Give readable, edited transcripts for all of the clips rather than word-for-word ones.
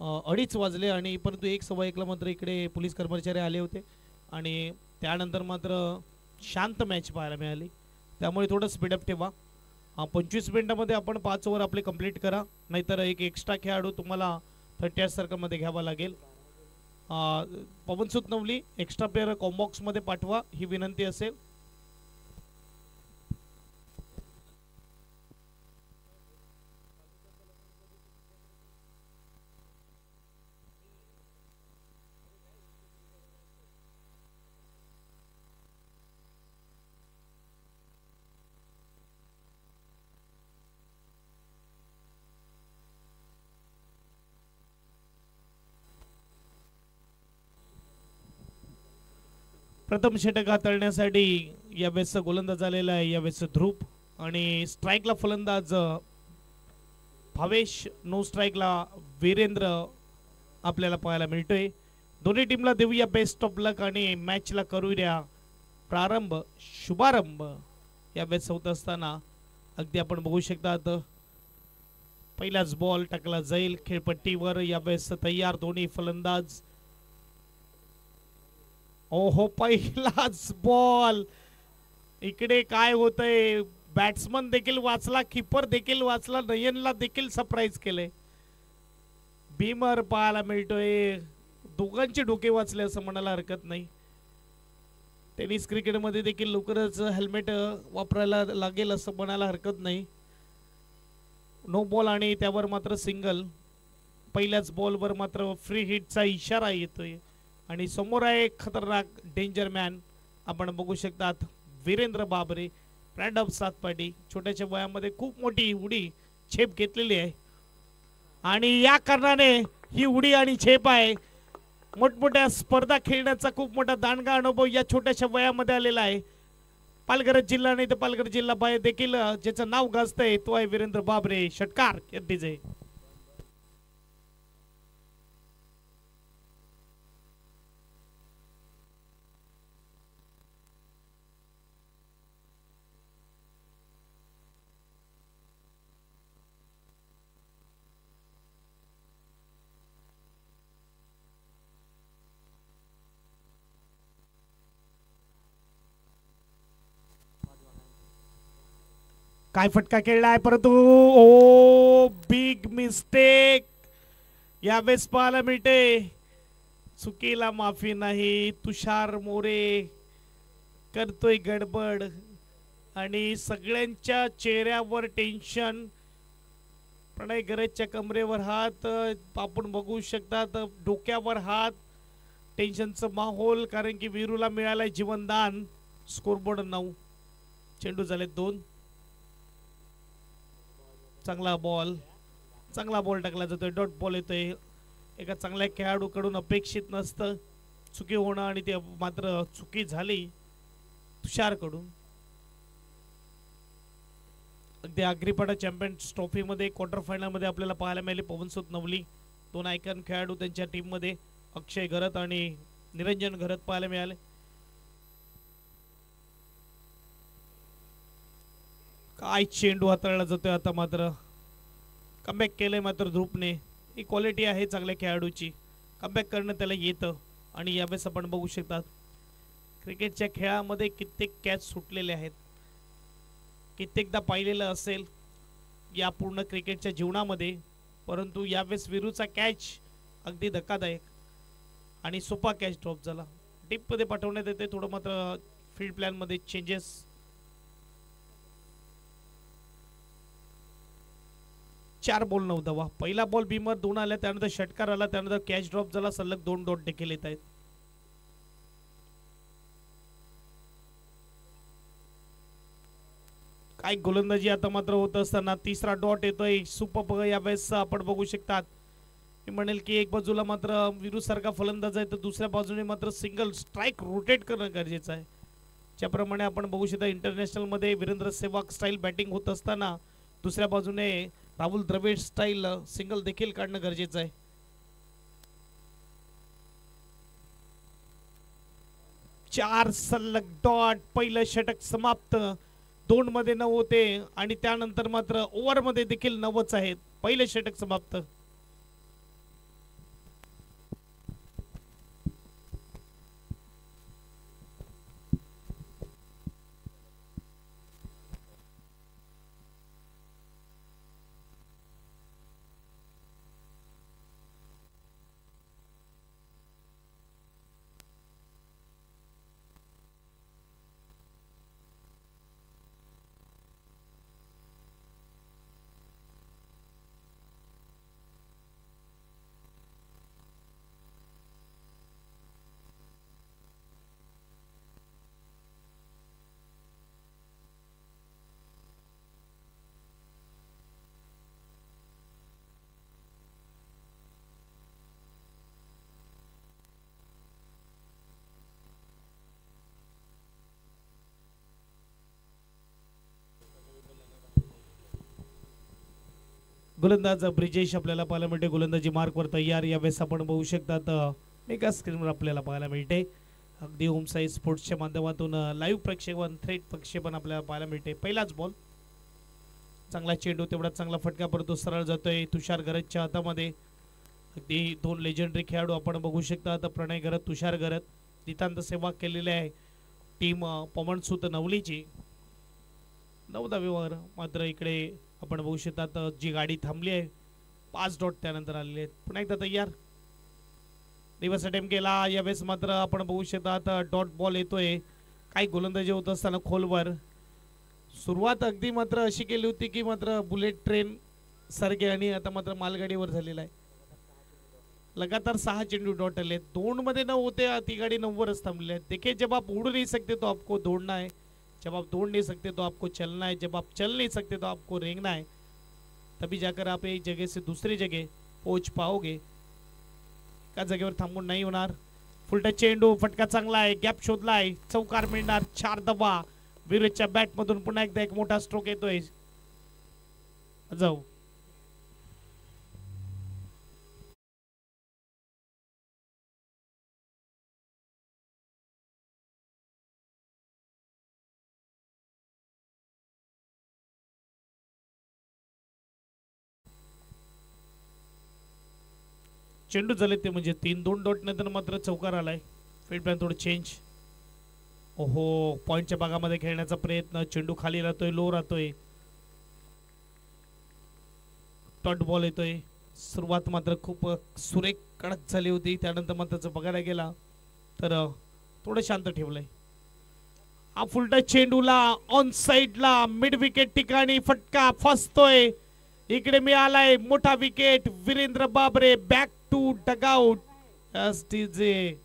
2:30 वाजले आणि परंतु 1:15 मात्र इकडे पोलीस कर्मचारी आले होते आणि त्यानंतर मात्र शांत मॅच पाहायला मिळाली. त्यामुळे थोडं स्पीडअप ठेवा. 25 मिनिटामध्ये आपण 5 ओव्हर आपले कंप्लीट करा, नाहीतर एक एक्स्ट्रा खेळाडू तुम्हाला 30 सर्कलमध्ये घ्यावा लागेल. पवन सूत नवली एक्स्ट्रा प्लेअर कॉम्बॉक्समध्ये पाठवा ही विनंती असेल. प्रथम षटक हाताळण्यासाठी यावेळेस गोलंदाज झालेला आहे यावेळेस ध्रुव आणि स्ट्राईकला फलंदाज भावेश, नो स्ट्राईकला वीरेंद्र आपल्याला पाहायला मिळतोय. दोन्ही टीमला देऊया बेस्ट ऑफ लक आणि मॅचला करूया प्रारंभ. शुभारंभ यावेळेस होत असताना अगदी आपण बघू शकतात पहिलाच बॉल टाकला जाईल खेळपट्टीवर. यावेळेस तयार दोन्ही फलंदाज. ओहो, पहिलाच बॉल. इकडे काय होतंय, बॅट्समन देखील वाचला, कीपर देखील वाचला, नयनला देखील सरप्राईज केले. बीमर पाहायला मिळतोय. दोघांचे डोके वाचले असं म्हणायला हरकत नाही. टेनिस क्रिकेटमध्ये देखील लवकरच हेल्मेट वापरायला लागेल असं म्हणायला हरकत नाही. नो बॉल आणि त्यावर मात्र सिंगल. पहिल्याच बॉलवर मात्र फ्री हिटचा इशारा येतोय आणि समोर आहे खतरनाक डेंजर मॅन. आपण बघू शकतात वीरेंद्र बाबरे, ब्रँड ऑफ सातपाटी. छोट्याच्या वयामध्ये खूप मोठी उडी झेप घेतलेली आहे आणि या कारणाने ही उडी आणि झेप आहे. मोठमोठ्या स्पर्धा खेळण्याचा खूप मोठा दांडगा अनुभव या छोट्याशा वयामध्ये आलेला आहे. पालघर जिल्हा नाही तर पालघर जिल्हा बाहेर देखील ज्याचं नाव गाजतंय तो आहे वीरेंद्र बाबरे. षटकार डीजे. काय फटका खेळलाय परंतु ओ बिग मिस्टेक यावेळेस पाहायला मिळते. चुकीला माफी नाही. तुषार मोरे करतोय गडबड आणि सगळ्यांच्या चेहऱ्यावर टेन्शन. प्रणय गरजच्या कमरेवर हात आपण बघू शकतात, डोक्यावर हात. टेन्शनचं माहोल कारण की वीरूला मिळालंय जीवनदान. स्कोरबोर्ड 9, चेंडू झाले 2. चांगला बॉल टाकला जातोय. डॉट बॉल येतोय. एका चांगल्या खेळाडूकडून अपेक्षित नसतं चुकी होणं आणि ते मात्र चुकी झाली तुषारकडून. अगदी आग्रीपाडा चॅम्पियन्स ट्रॉफीमध्ये क्वार्टर फायनलमध्ये आपल्याला पाहायला मिळाले पवन सूत नवली. 2 आयकॉन खेळाडू त्यांच्या टीममध्ये अक्षय घरत आणि निरंजन घरत पाहायला मिळाले. काय चेंडू हाताळला जातोय. आता मात्र कमबॅक केलंय मात्र ध्रुवने. ही क्वालिटी आहे चांगल्या खेळाडूची, कमबॅक करणं त्याला येतं. आणि यावेळेस आपण बघू शकतात क्रिकेटच्या खेळामध्ये कित्येक कॅच सुटलेले आहेत. कित्येकदा पाहिलेलं असेल या पूर्ण क्रिकेटच्या जीवनामध्ये, परंतु यावेळेस वीरूचा कॅच अगदी धक्कादायक आणि सोपा कॅच ड्रॉप झाला. डीपमध्ये पाठवण्यात येते. थोडं मात्र फील्ड प्लॅनमध्ये चेंजेस. चार बॉल 9 धावा. पहिला बॉल बीमर 2 आल्या, त्यानंतर षटकार आला, त्यानंतर कॅच ड्रॉप झाला. सलग 2 डॉट देखील येत आहेत. काय गोलंदाजी आता मात्र होत असताना तिसरा डॉट येतोय. सुपर यावेळेस आपण बघू शकतात. मी म्हणेल की एक बाजूला मात्र वीरू सारखा फलंदाज आहे तर दुसऱ्या बाजूने मात्र सिंगल स्ट्राईक रोटेट करणं गरजेचं आहे. ज्याप्रमाणे आपण बघू शकता इंटरनॅशनल मध्ये वीरेंद्र सेहवाग स्टाईल बॅटिंग होत असताना दुसऱ्या बाजूने राहुल द्रविड स्टाईल सिंगल देखील काढणं गरजेचं आहे. चार सलग डॉट. पहिलं षटक समाप्त. 2 मध्ये 9 होते आणि त्यानंतर मात्र ओव्हर मध्ये देखील 9च आहेत. पहिले षटक समाप्त. गोलंदाज ब्रिजेश आपल्याला पाहायला मिळते, गोलंदाजी मार्कवर तयार. यावेळेस आपण बघू शकतात मेगा स्क्रीनवर आपल्याला पाहायला मिळते. अगदी होम साईज स्पोर्ट्सच्या माध्यमातून लाईव्ह प्रक्षेपण, थेट प्रक्षेपण आपल्याला पाहायला मिळते. पहिलाच बॉल, चांगला चेंडू, तेवढा चांगला फटका पडतो, सरळ जातोय तुषार गरजच्या हातामध्ये. अगदी दोन लेजंडरी खेळाडू आपण बघू शकता. आता प्रणय गरत, तुषार गरत नितांत सेवा केलेली आहे टीम पवनसुत नवलीची. 9 धावेवर मात्र इकडे आपण बघू शकतात जी गाडी थांबली आहे 5 डॉट त्यानंतर आलेले आहेत. पुन्हा एकदा तयार, रिव्हर्स अटेम्प्ट केला. यावेळेस मात्र आपण बघू शकतात डॉट बॉल येतोय. काही गोलंदाजी होत असताना खोलवर सुरुवात अगदी मात्र अशी केली होती की मात्र बुलेट ट्रेन सारखे, आणि आता मात्र मालगाडीवर झालेला आहे. लगातार 6 चेंडू डॉट आले, 2 मध्ये न होते ती गाडी 9 वरच थांबली आहे. देखिए जब आप उड़ नहीं सकते तो आपको दौड़ना है, जब आप दौड़ नहीं सकते तो आपको चलना है, जब आप चल नहीं सकते तो आपको रेंगना है, तभी जाकर आप एक जगह से दूसरी जगह पहुंच पाओगे. एका जागेवर थांबून नाही होणार. फुलटा चेंडू, फटका चांगला आहे, गॅप शोधला आहे, चौकार मिळणार. 4 दबा विरुद्धच्या बॅट मधून पुन्हा एकदा एक मोठा स्ट्रोक येतोय. जाऊ चेंडू झाले ते म्हणजे 3-2 डॉट नंतर मात्र चौकार आलाय. फील्ड प्लॅन थोडं चेंज. ओहो, पॉइंटच्या भागामध्ये खेळण्याचा प्रयत्न, चेंडू खाली राहतोय, लो राहतोय, डॉट बॉल येतोय. सुरुवात मात्र खूप सुरेख कडक झाली होती, त्यानंतर मात्र बघायला गेला तर थोडं शांत ठेवलंय. हा फुलटा चेंडूला ऑन साइडला मिड विकेट ठिकाणी फटका फसतोय. इकडे मिळालाय मोठा wicket. Virendra Babare back to dugout. एसटीजे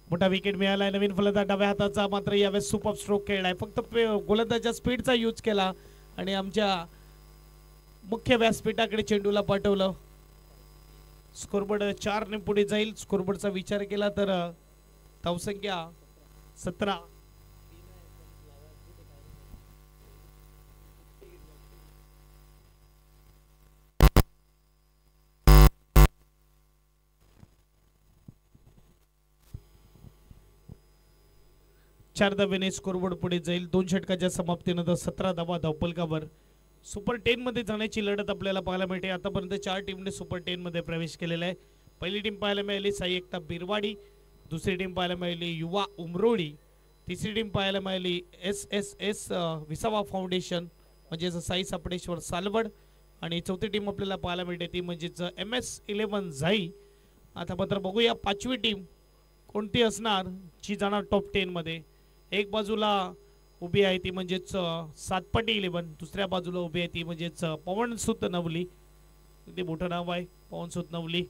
मोठा विकेट मिळालाय. नवीन फलंदाज डाव्या हाताचा मात्र यावेळेस सुपर स्ट्रोक खेळलाय. फक्त गोलंदाजाच्या स्पीडचा यूज केला आणि आमच्या मुख्य व्यासपीठाकडे चेंडूला पाठवलं. स्कोरबोर्ड 4 ने पुढे जाईल. स्कोरबोर्डचा विचार केला तर धावसंख्या 17. चार धावेने स्कोरबोर्ड पुढे जाईल. 2 षटकाच्या समाप्तीनंतर 17 धावा धावफलकावर. सुपर 10 मध्ये जाण्याची लढत आपल्याला पाहायला मिळते. आतापर्यंत 4 टीमने सुपर 10 मध्ये प्रवेश केलेला आहे. पहिली टीम पाहायला मिळाली साई एकता बिरवाडी, दुसरी टीम पाहायला मिळाली युवा उमरोडी, तिसरी टीम पाहायला मिळाली SSS विसावा फाउंडेशन म्हणजे साई सापडेश्वर सालवड, आणि चौथी टीम आपल्याला पाहायला मिळते ती म्हणजेच MS11 झाई. आता मात्र बघूया 5वी टीम कोणती असणार जी जाणार टॉप 10 मध्ये. एक बाजूला उभी आहे ती म्हणजेच सातपाटी 11, दुसऱ्या बाजूला उभी आहे ती म्हणजेच पवनसुत नवली. अगदी मोठं नाव आहे पवनसुत नवली.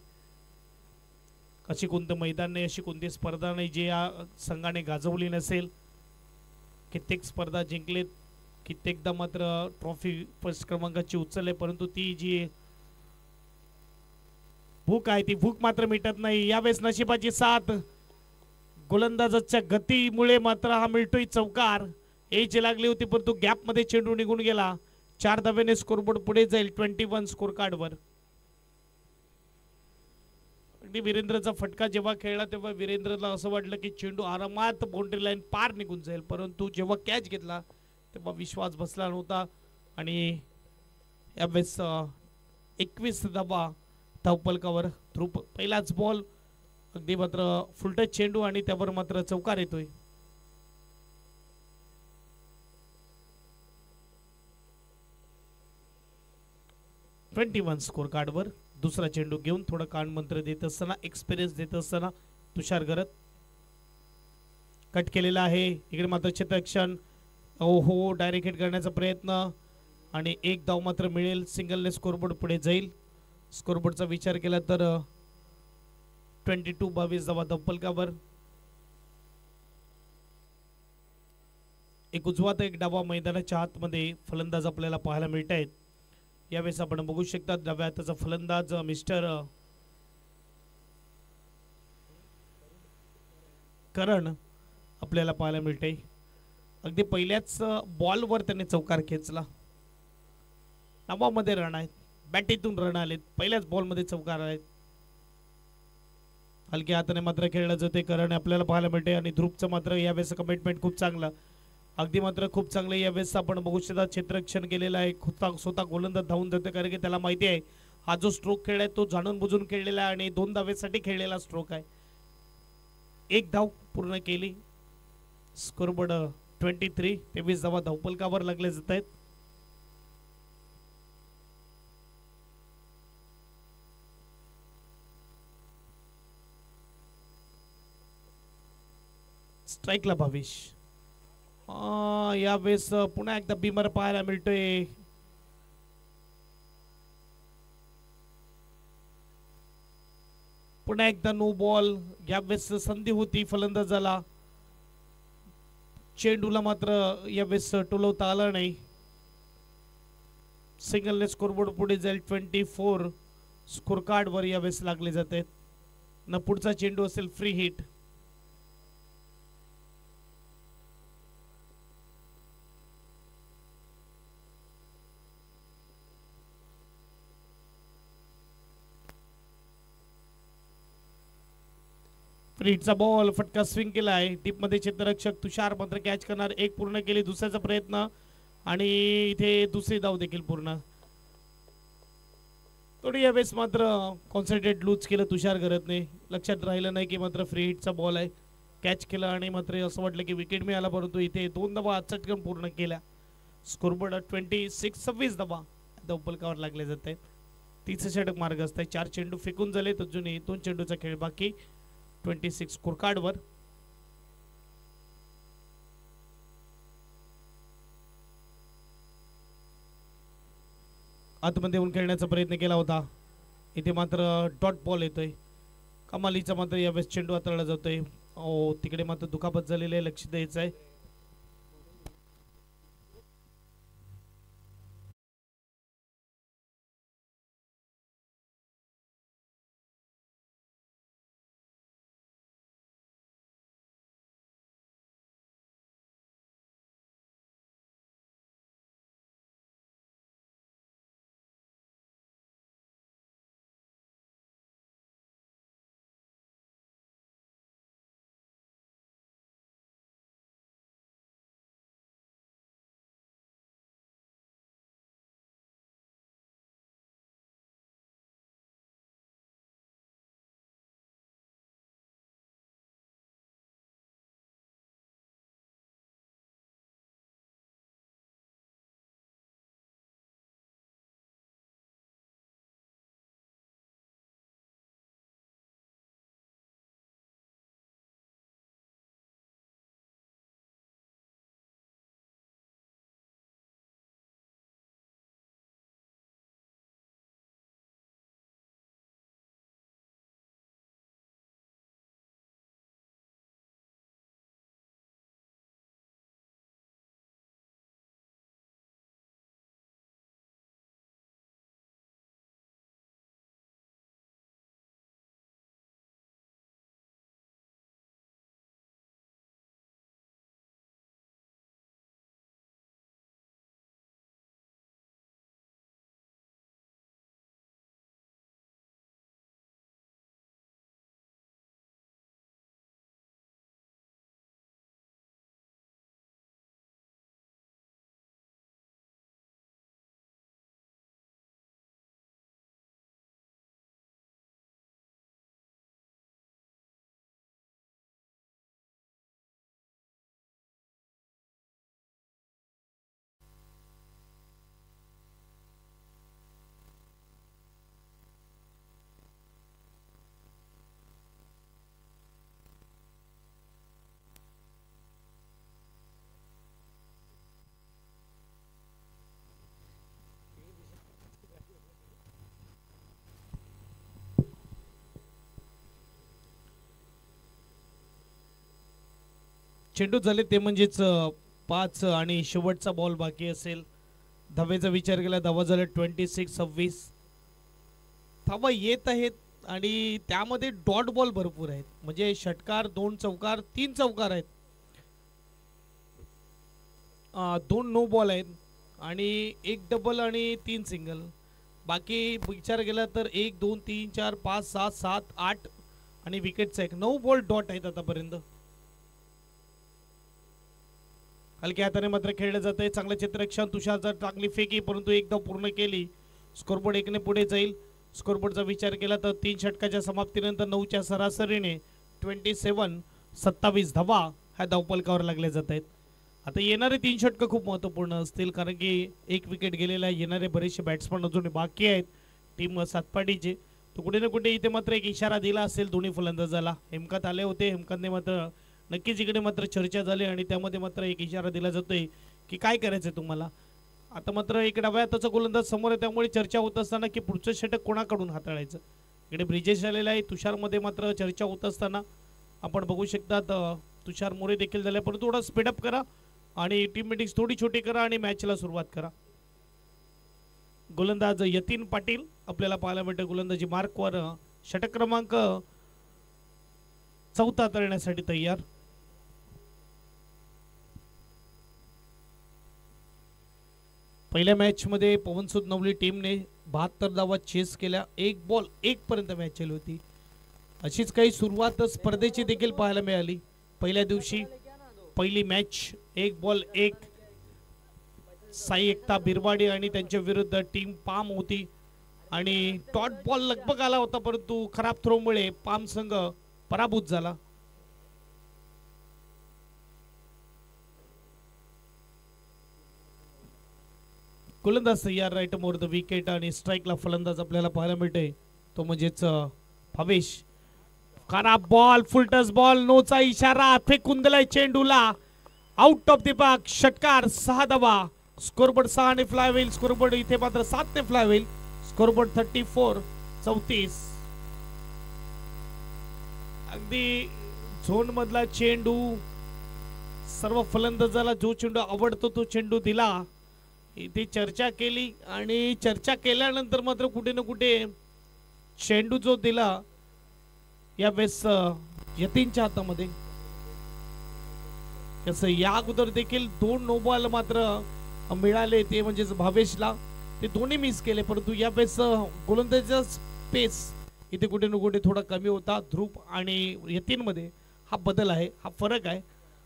अशी कोणतं मैदान नाही, अशी कोणती स्पर्धा नाही जी या संघाने गाजवली नसेल. कित्येक स्पर्धा जिंकलेत, कित्येकदा मात्र ट्रॉफी फर्स्ट क्रमांकाची उचलले, परंतु ती जी भूक आहे ती भूक मात्र मिटत नाही. यावेळेस नशिबाची साथ, गोलंदाजाच्या गतीमुळे मात्र हा मिळतोय चौकार. एज लागली होती परंतु गॅप मध्ये चेंडू निघून गेला. 4 धाब्याने स्कोरबोर्ड पुढे जाईल 21 स्कोर कार्डवर. अगदी वीरेंद्रचा फटका जेव्हा खेळला तेव्हा वीरेंद्रला असं वाटलं की चेंडू आरामात बाउंड्री लाईन पार निघून जाईल, परंतु जेव्हा कॅच घेतला तेव्हा विश्वास बसला नव्हता आणि यावेळेस 21 धाबा धावपलकावर. पहिलाच बॉल अगदी मात्र फुलटच चेंडू आणि त्यावर मात्र चौकार येतोय. स्कोर कार्डवर दुसरा चेंडू घेऊन थोडं कान मंत्र देत असताना, एक्सपिरियन्स देत असताना तुषार गरत कट केलेला आहे. इकडे मात्र क्षेत्ररक्षण, ओहो डायरेक्ट हिट करण्याचा प्रयत्न आणि एक धाव मात्र मिळेल. सिंगलने स्कोरबोर्ड पुढे जाईल. स्कोरबोर्डचा विचार केला तर 22 धावा धावपलकावर. एक उजवा तर एक डावा मैदानाच्या आतमध्ये फलंदाज आपल्याला पाहायला मिळत आहेत. यावेळेस आपण बघू शकता डाव्या हाताचा फलंदाज मिस्टर करण आपल्याला पाहायला मिळते. अगदी पहिल्याच बॉलवर त्याने चौकार खेचला. नावामध्ये रन आहेत, बॅटीतून रन आलेत, पहिल्याच बॉलमध्ये चौकार आहेत. हलक्या हाताने मात्र खेळलं जाते करण आपल्याला पाहायला मिळते आणि ध्रुवचं मात्र यावेळेस कमिटमेंट खूप चांगलं, अगदी मात्र खूप चांगलं यावेळेस आपण बघू शकता. क्षेत्ररक्षण केलेलं आहे, स्वतः गोलंदाज धावून जाते कारण की त्याला माहिती आहे हा जो स्ट्रोक खेळलाय तो जाणून बुजून खेळलेला आहे आणि 2 धावेसाठी खेळलेला स्ट्रोक आहे. एक धाव पूर्ण केली. स्कोरबोर्ड 23 धावा धावपलकावर लागले जात आहेत. स्ट्राईकला 22. यावेळेस पुन्हा एकदा बिमर पाहायला मिळतोय. पुन्हा एकदा नो बॉल. यावेळेस संधी होती फलंदाजाला, चेंडूला मात्र यावेळेस टोलवता आला नाही. सिंगलने स्कोरबोर्ड पुढे जाईल. 24 स्कोर कार्ड वर यावेळेस लागले जाते. न पुढचा चेंडू असेल फ्री हिट. फ्रीटचा बॉल फटका स्विंग केला आहे. टीप मध्ये क्षेत्ररक्षक तुषार मात्र कॅच करणार. एक पूर्ण केली, दुसऱ्याचा प्रयत्न आणि इथे दुसरी धाव देखील पूर्ण. थोडी यावेळेस मात्र कॉन्सन्ट्रेट लूज केलं तुषार गरतने. लक्षात राहिलं नाही की मात्र फ्री हिटचा बॉल आहे. कॅच केला आणि मात्र असं वाटलं की विकेट मिळाला, परंतु इथे 2 धावा चटकन पूर्ण केल्या. स्कोरबोर्ड 26 धावा धावपलकावर लागले जात आहेत. 30 षटक मार्ग असतात. 4 चेंडू फेकून झाले, अजूनही 2 चेंडूचा खेळ बाकी. 26 स्कोर कार्डवर. आतमध्ये येऊन खेळण्याचा प्रयत्न केला होता, इथे मात्र डॉट बॉल येतोय. कमालीचा मात्र यावेळेस चेंडू हाताळला जातोय. तिकडे मात्र दुखापत झालेली आहे, लक्ष द्यायचं आहे. चेंडू झाले ते म्हणजेच 5 आणि शेवटचा बॉल बाकी असेल. धावेचा विचार केला धावा झाले 26-26. धावा येत आहेत आणि त्यामध्ये डॉट बॉल भरपूर आहेत. म्हणजे षटकार, 2 चौकार, 3 चौकार आहेत, 2 नो बॉल आहेत आणि 1 डबल आणि 3 सिंगल. बाकी विचार केला तर 1 2 3 4 5 6 7 8 आणि विकेटचा 1. 9 बॉल डॉट आहेत आतापर्यंत. हलक्या हाताने मात्र खेळलं जात आहे. चांगलं क्षेत्ररक्षण. तुषार जर चांगली फेकी परंतु एकदा पूर्ण केली. स्कोरबोर्ड 1 ने पुढे जाईल. स्कोरबोर्डचा विचार केला तर 3 षटकाच्या समाप्तीनंतर 9च्या सरासरीने 27-27 धावा ह्या धावपलकावर लागल्या जात आहेत. आता येणारे 3 षटक खूप महत्त्वपूर्ण असतील कारण की 1 विकेट गेलेला. येणारे बरेचसे बॅट्समन अजून बाकी आहेत टीम सातपाडीचे. तर कुठे ना कुठे इथे मात्र एक इशारा दिला असेल दोन्ही फलंदाजाला. हेमकात आले होते. हेमकातने मात्र नक्कीच इकडे मात्र चर्चा झाली आणि त्यामध्ये मात्र एक इशारा दिला जातोय की काय करायचंय तुम्हाला. आता मात्र एक डाव्या हाताचा गोलंदाज समोर आहे त्यामुळे चर्चा होत असताना की पुढचं षटक कोणाकडून हाताळायचं. इकडे ब्रिजेश आलेला आहे. तुषारमध्ये मात्र चर्चा होत असताना आपण बघू शकतात तुषार मोरे देखील झाले. परंतु थोडा स्पीडअप करा आणि टीम मीटिंग थोडी छोटी करा आणि मॅचला सुरुवात करा. गोलंदाज यतीन पाटील आपल्याला पाहायला मिळते गोलंदाजी मार्कवर. षटक क्रमांक 4 करण्यासाठी तयार. पहिल्या मॅच मध्ये पवनसुत नवली टीमने 72 धावा चेस केल्या. 1 बॉल 1 पर्यंत मॅच चालू होती. अशीच काही सुरुवात स्पर्धेची देखील पाहायला मिळाली. पहिल्या दिवशी पहिली मॅच 1 बॉल 1. साई एकता बिरवाडी आणि त्यांच्या विरुद्ध टीम पाम होती आणि डॉट बॉल लगभग आला होता परंतु खराब थ्रोमुळे पाम संघ पराभूत झाला. गोलंदाज तयार राईट मोर द विकेट आणि स्ट्राईकला फलंदाज आपल्याला पाहायला मिळते तो म्हणजेच भावेश. खराब बॉल, फुलटस बॉल, नोचा इशारा, फेकून दिलाय चेंडूला. Out of the box. षटकार. 6 धावा. स्कोरबोर्ड 6 ने फ्लाय होईल. स्कोरबोर्ड इथे मात्र 7 ने फ्लाय होईल. स्कोरबोर्ड 34-34. अगदी झोन मधला चेंडू. सर्व फलंदाजाला जो चेंडू आवडतो तो चेंडू दिला. इथे चर्चा केली आणि चर्चा केल्यानंतर मात्र कुठे ना कुठे चेंडू जो दिला यावेळेस यतीनच्या हातामध्ये. कसं या अगोदर देखील 2 नो बॉल मात्र मिळाले ते म्हणजेच भावेशला. ते दोन्ही मिस केले परंतु यावेळेस गोलंदाजीचा स्पेस इथे कुठे ना कुठे थोडा कमी होता. ध्रुव आणि यतीन मध्ये हा बदल आहे, हा फरक आहे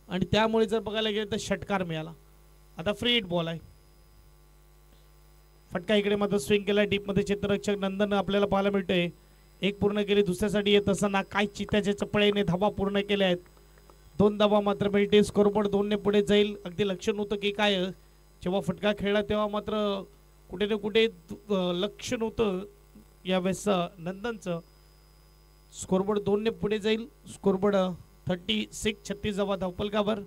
आणि त्यामुळे जर बघायला गेलं तर षटकार मिळाला. आता फ्री हिट बॉल आहे. फटका इकडे मात्र स्विंग केला डीप मध्ये. क्षेत्ररक्षक नंदन आपल्याला पाहायला मिळतोय. 1 पूर्ण केली. दुसऱ्यासाठी येत असताना काय चित्त्याच्या चपळेने धावा पूर्ण केल्या आहेत. 2 धावा मात्र मिळते. स्कोरबोर्ड 2 ने पुढे जाईल. अगदी लक्ष नव्हतं की काय जेव्हा फटका खेळला तेव्हा मात्र कुठे ना कुठे लक्ष नव्हतं यावेळेस नंदनचं. स्कोरबोर्ड 2 ने पुढे जाईल. स्कोरबोर्ड 36 धावा धावपलकावर.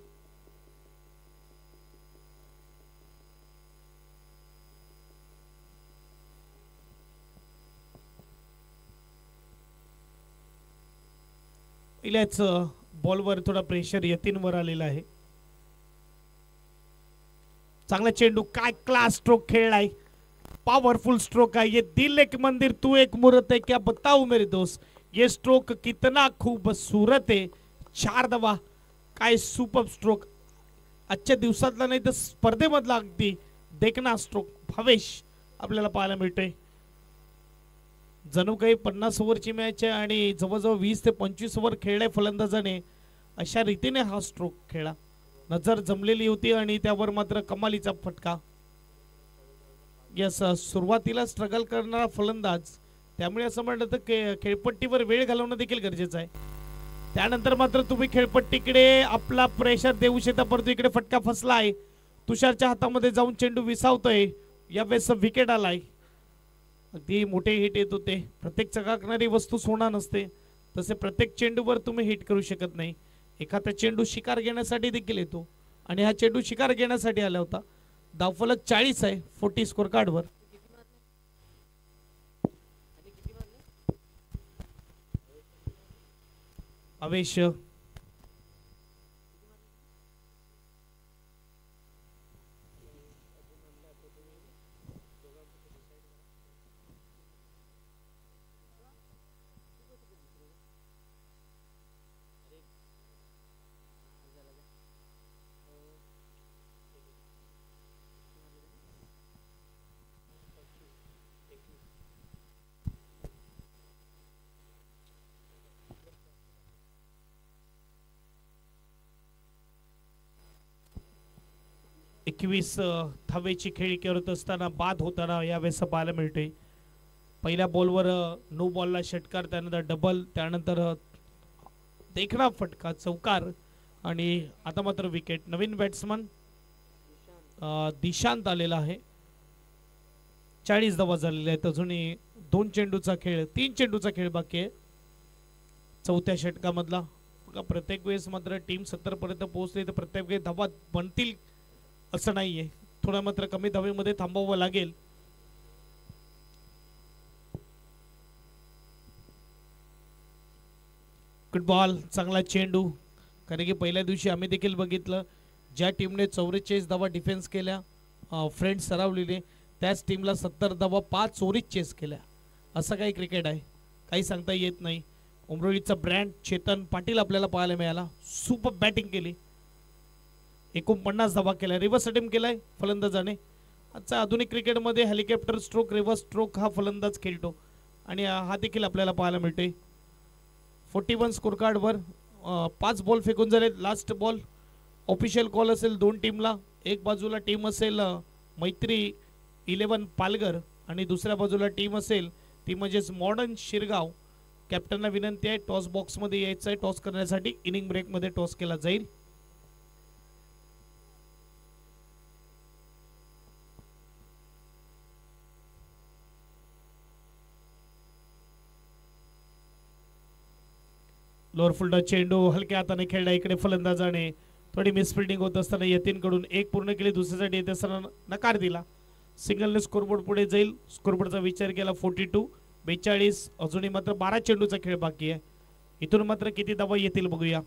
पहिल्याच बॉलवर थोडा प्रेशर यतीनवर आलेला आहे. चांगला चेंडू. काय क्लास स्ट्रोक खेळलाय. पावरफुल स्ट्रोक है. ये दिल एक मंदिर तू एक मूर्त है क्या बताऊं मेरे दोस्त. ये स्ट्रोक कितना खूबसूरत है. 4 धावा. काय सुपर स्ट्रोक. आजच्या दिवसातला नाही तर स्पर्धेमधला अगदी देखना स्ट्रोक भावेश आपल्याला पाहायला मिळतोय. जणू काही 50 ओव्हरची मॅच आहे आणि जवळजवळ 20 ते 25 ओव्हर खेळले फलंदाजाने. अशा रीतीने हा स्ट्रोक खेळला. नजर जमलेली होती आणि त्यावर मात्र कमालीचा फटका. यस सुरुवातीला स्ट्रगल करणारा फलंदाज त्यामुळे असं म्हणलं तर खेळपट्टीवर वेळ घालवणं देखील गरजेचं आहे. त्यानंतर मात्र तुम्ही खेळपट्टीकडे आपला प्रेशर देऊ शकता परंतु इकडे फटका फसलाय. तुषारच्या हातामध्ये जाऊन चेंडू विसावतोय. यावेळेस विकेट आलाय. अगदी मोठे हिट येत होते. प्रत्येक चकाकणारी वस्तू सोना नसते तसे प्रत्येक चेंडूवर तुम्ही हिट करू शकत नाही. एखादा चेंडू शिकार घेण्यासाठी देखील येतो आणि हा चेंडू शिकार घेण्यासाठी आला होता. धावफलक 40 आहे 40 स्कोर कार्डवर. आवेश 21 धावेची खेळी करत असताना बाद होताना यावेळेस पाहायला मिळते. पहिल्या बॉलवर नो बॉलला षटकार, त्यानंतर डबल, त्यानंतर देखणा फटका, चौकार आणि आता मात्र विकेट. नवीन बॅट्समन दिशांत आलेला आहे. 40 धावा झालेल्या आहेत. अजूनही 2 चेंडूचा खेळ, 3 चेंडूचा खेळ बाकी आहे चौथ्या षटकामधला. प्रत्येक वेळेस मात्र टीम 70 पर्यंत पोहोचली तर प्रत्येक वेळेस धावा बनतील असं नाहीये. थोडा मात्र कमी धावेमध्ये थांबावं लागेल. गुड बॉल, चांगला चेंडू. कारण की पहिल्या दिवशी आम्ही देखील बघितलं ज्या टीमने 44 धावा डिफेन्स केल्या, फ्रेंड्स सरावलेले, त्याच टीमला 70 धावा 5 चोरीच चेस केल्या. असं काही क्रिकेट आहे, काही सांगता येत नाही. उमरोळीचा ब्रँड चेतन पाटील आपल्याला पाहायला मिळाला. सुपर बॅटिंग केली, 49 धावा केल्या. रिव्हर्स अटेम्प्ट केलाय फलंदाजाने. आजच्या आधुनिक क्रिकेटमध्ये हेलिकॉप्टर स्ट्रोक, रिव्हर्स स्ट्रोक हा फलंदाज खेळतो आणि हा देखील आपल्याला पाहायला मिळतोय. 41 स्कोर कार्डवर 5 बॉल फेकून झाले. लास्ट बॉल ऑफिशियल कॉल असेल 2 टीमला. एक बाजूला टीम असेल मैत्री 11 पालघर आणि दुसऱ्या बाजूला टीम असेल ती म्हणजेच मॉडर्न शिरगाव. कॅप्टनला विनंती आहे टॉस बॉक्समध्ये यायचं आहे. टॉस करण्यासाठी इनिंग ब्रेकमध्ये टॉस केला जाईल. लोअर फुलटा चेंडू हलक्या हाताने खेळला. इकडे फलंदाजाने थोडी मिसफिल्डिंग होत असताना यतीनकडून एक पूर्ण केली, दुसऱ्यासाठी येत असताना नकार दिला. सिंगलने स्कोरबोर्ड पुढे जाईल. स्कोरबोर्डचा विचार केला 42 42. अजूनही मात्र 12 चेंडूचा खेळ बाकी आहे. इथून मात्र किती धावा येतील बघूया.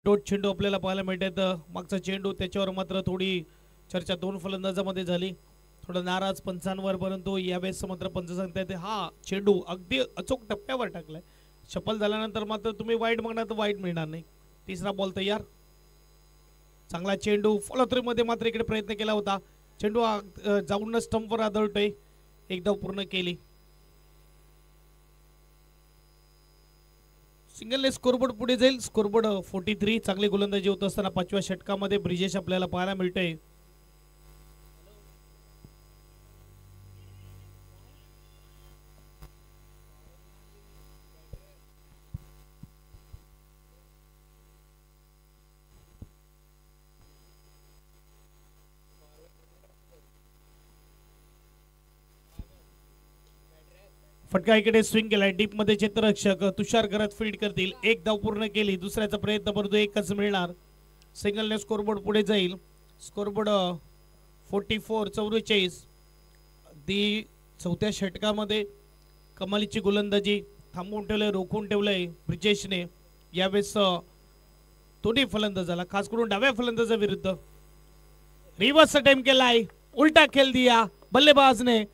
डोट चेंडू आपल्याला पाहायला मिळतात. मागचा चेंडू त्याच्यावर मात्र थोडी चर्चा 2 फलंदाजामध्ये झाली. थोडा नाराज पंचांवर, परंतु यावेळेस मात्र पंच सांगतायत हा चेंडू अगदी अचूक टप्प्यावर टाकलाय. शफल झाल्यानंतर मात्र तुम्ही वाईट मागणार तर वाईट मिळणार नाही. तिसरा बॉल तयार. चांगला चेंडू फॉलो थ्रू मध्ये मात्र इकडे प्रयत्न केला होता. चेंडू जाऊन स्टंपवर आदळतोय. एक धाव पूर्ण केली. सिंगलने स्कोरबोर्ड पुढे जाईल. स्कोरबोर्ड 43. चांगली गोलंदाजी होत असताना 5व्या षटकामध्ये ब्रिजेश आपल्याला पाहायला मिळतोय. फटका इकडे स्विंग केलाय. डीप मध्ये क्षेत्ररक्षक तुषार करत फील्ड करतील. एक धाव पूर्ण केली. दुसऱ्याचा प्रयत्न परंतु एकच मिळणार. सिंगलने स्कोरबोर्ड पुढे जाईल. स्कोरबोर्ड 44 44. दी चौथ्या षटकामध्ये कमालीची गोलंदाजी थांबवून ठेवलंय, रोखून ठेवलंय ब्रिजेशने. यावेळेस दोन्ही फलंदाजाला, खास करून डाव्या फलंदाजाविरुद्ध रिव्हर्स अटेम्प्ट केलाय. उलटा खेल दिया बल्लेबाज ने.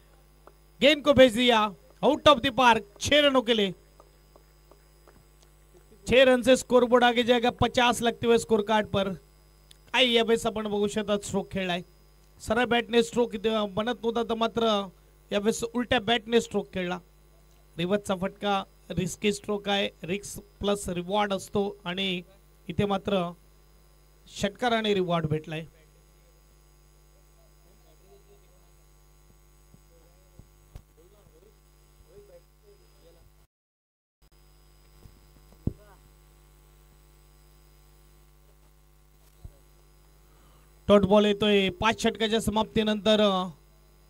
गेंद को भेज दिया आउट ऑफ द पार्क। 6 रनों के लिए 6 रन से स्कोर बोर्ड आगे जाएगा 50 लगते हुए स्कोर कार्ड पर। काय यावेळेस आपण बघू शकता स्ट्रोक खेळलाय सरळ बॅटने स्ट्रोक बनत नव्हता तर मात्र यावेळेस उलट्या बॅटने स्ट्रोक खेळला। रिवर्सचा फटका रिस्की स्ट्रोक आहे रिस्क प्लस रिवॉर्ड असतो आणि इथे मात्र षटकार आणि रिवॉर्ड भेटलाय। डॉट बॉल येतोय 5 षटकाच्या समाप्तीनंतर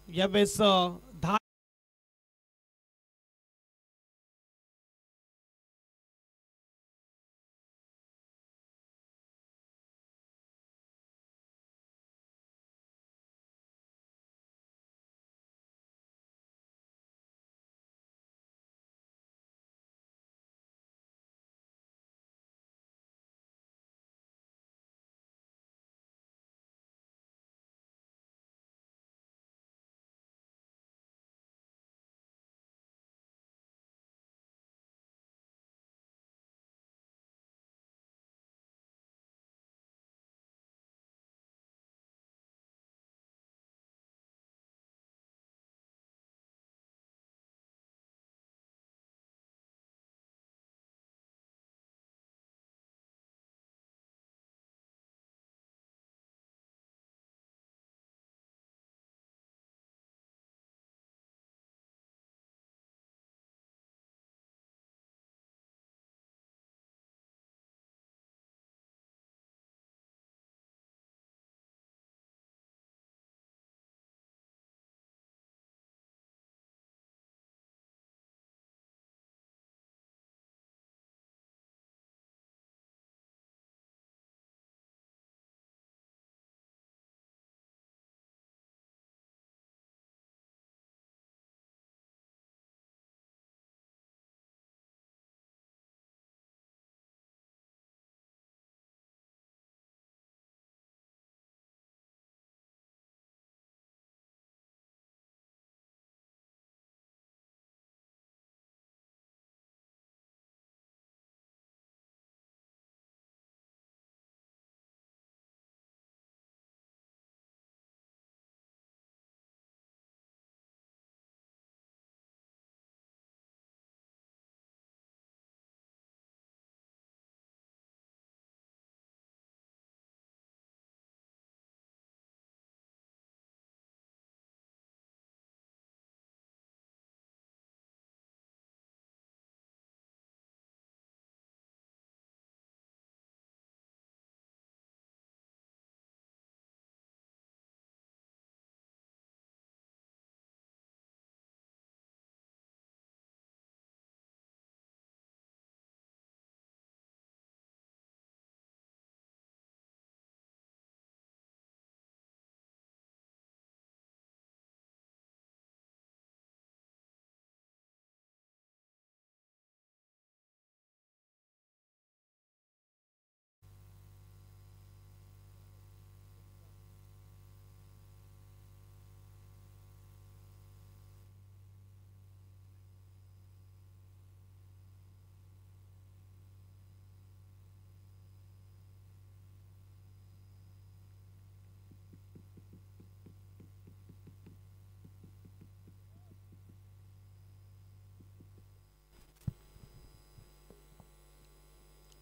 यावेळेस 10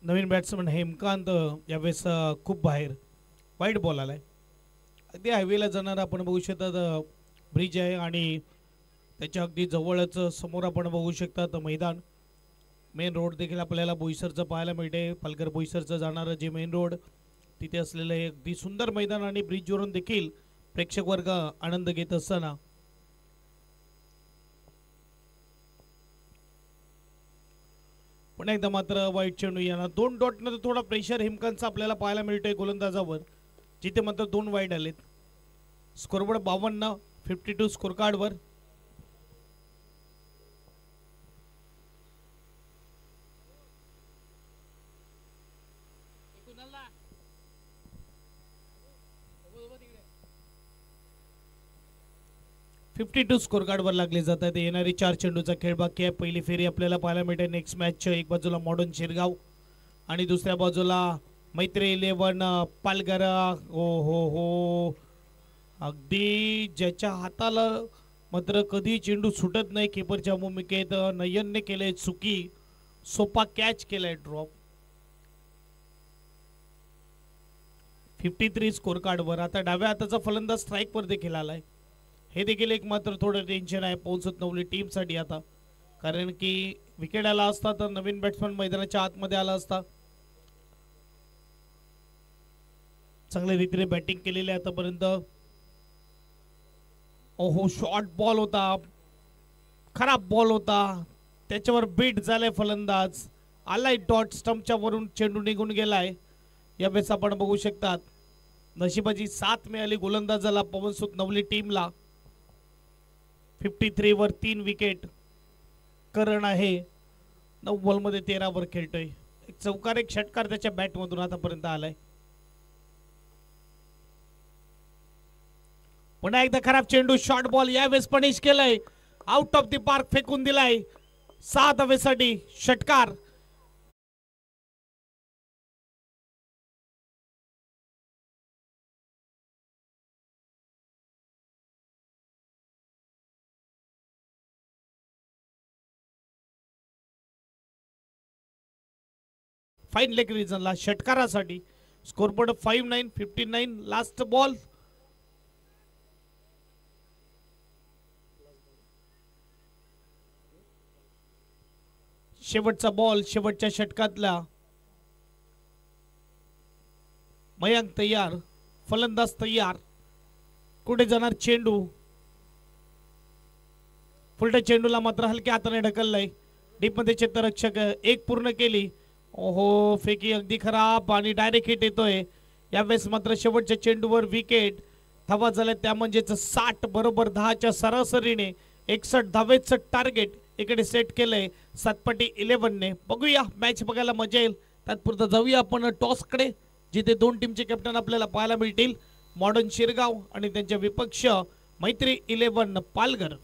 नवीन बॅट्समन हेमकांत यावेळेस खूप बाहेर वाईट बॉल आलाय। अगदी हायवेला जाणार आपण बघू शकता ब्रिज आहे आणि त्याच्या अगदी जवळच समोर आपण बघू शकता मैदान मेन रोड देखील आपल्याला बोईसरचं पाहायला मिळते। पालघर बोईसरचं जाणारं जे मेन रोड तिथे असलेलं हे अगदी सुंदर मैदान आणि ब्रिजवरून देखील प्रेक्षक वर्ग आनंद घेत असताना पुन्हा एकदा मात्र वाईट चेंडू यांना 2 डॉटनं थोडा प्रेशर हेमकांतचा आपल्याला पाहायला मिळतोय गोलंदाजावर जिथे मात्र 2 वाईट आलेत। स्कोरबोर्ड 52 52 स्कोर कार्डवर। 52 स्कोर कार्डवर लागले जात आहेत. येणारी 4 चेंडूचा खेळ बाकी आहे. पहिली फेरी आपल्याला पाहायला मिळते नेक्स्ट मॅच. एक बाजूला मॉडर्न शिरगाव आणि दुसऱ्या बाजूला मैत्री 11 पालघर. हो हो हो, अगदी ज्याच्या हाताला मात्र कधी चेंडू सुटत नाही किपरच्या भूमिकेत नयनने केले चुकी. सोपा कॅच केलाय ड्रॉप. 53 स्कोर कार्डवर. आता डाव्या हाताचा फलंदाज स्ट्राईक वर देखील आलाय. हे देखील एक मात्र थोडं टेन्शन आहे पोहोचत नवली टीम साठी आता, कारण की विकेट आला असता तर नवीन बॅट्समन मैदानाच्या आतमध्ये आला असता. चांगल्या रीतीने बॅटिंग केलेली आहे आतापर्यंत. ओहो, शॉर्ट बॉल होता, खराब बॉल होता, त्याच्यावर बीट झालाय फलंदाज. आलाय डॉट, स्टंपच्या वरून चेंडू निघून गेलाय. यावेळेस आपण बघू शकतात नशिबाची साथ मिळाली गोलंदाजाला पवनसुत नवली टीमला. 53 वर 3 विकेट. करण आहे 9 बॉल मध्ये 13 वर खेळतोय. एक चौकार एक षटकार त्याच्या बॅट मधून आतापर्यंत आलाय. पुन्हा एकदा खराब चेंडू, शॉर्ट बॉल. यावेळेस पनिश केलंय, आउट ऑफ द पार्क फेकून दिलाय. 6 धावेसाठी षटकार. फाईन लेग रिझनला षटकारासाठी. स्कोरबोर्ड 5-9. 59 last ball. शेवटचा बॉल शेवटच्या षटकातला. मयांक तयार, फलंदाज तयार. कुठे जाणार चेंडू? फुलट्या चेंडूला मात्र हलक्या हाताने ढकललाय. डीप मध्ये क्षेत्ररक्षक एक पूर्ण केली. ओहो, फेकी अगदी खराब आणि डायरेक्ट हिट येतोय. यावेळेस मात्र शेवटच्या चेंडूवर विकेट. धावा झाल्या त्या म्हणजेच 60 बरोबर 10च्या सरासरीने 61 धावेचं टार्गेट इकडे सेट केलंय सातपाटी 11 ने. बघूया मॅच बघायला मजा येईल. तात्पुरता जाऊया आपण टॉस कडे, जिथे 2 टीमचे कॅप्टन आपल्याला पाहायला मिळतील. मॉडर्न शिरगाव आणि त्यांच्या विपक्ष मैत्री 11 पालघर.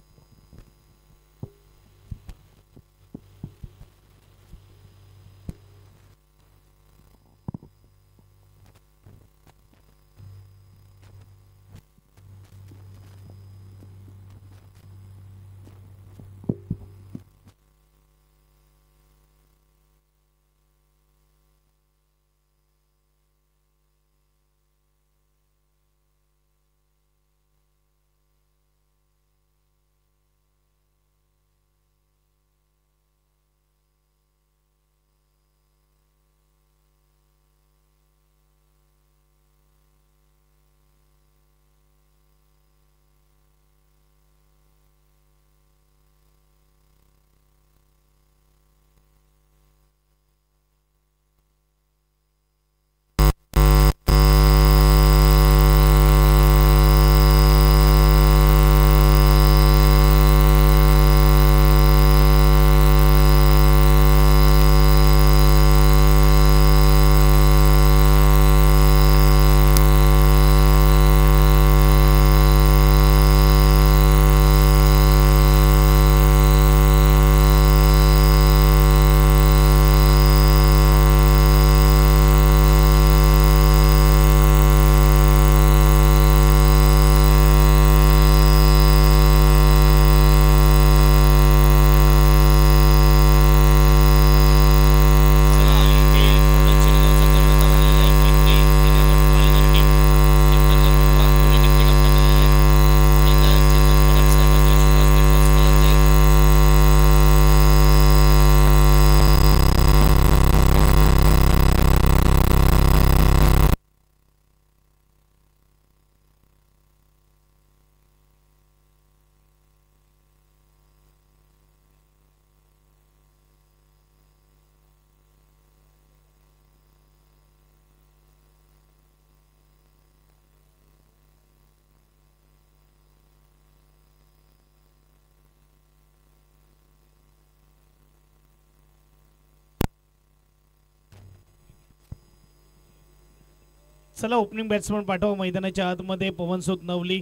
चला ओपनिंग बॅट्समन पाठवा मैदानाच्या आतमध्ये. पवनसुत नवली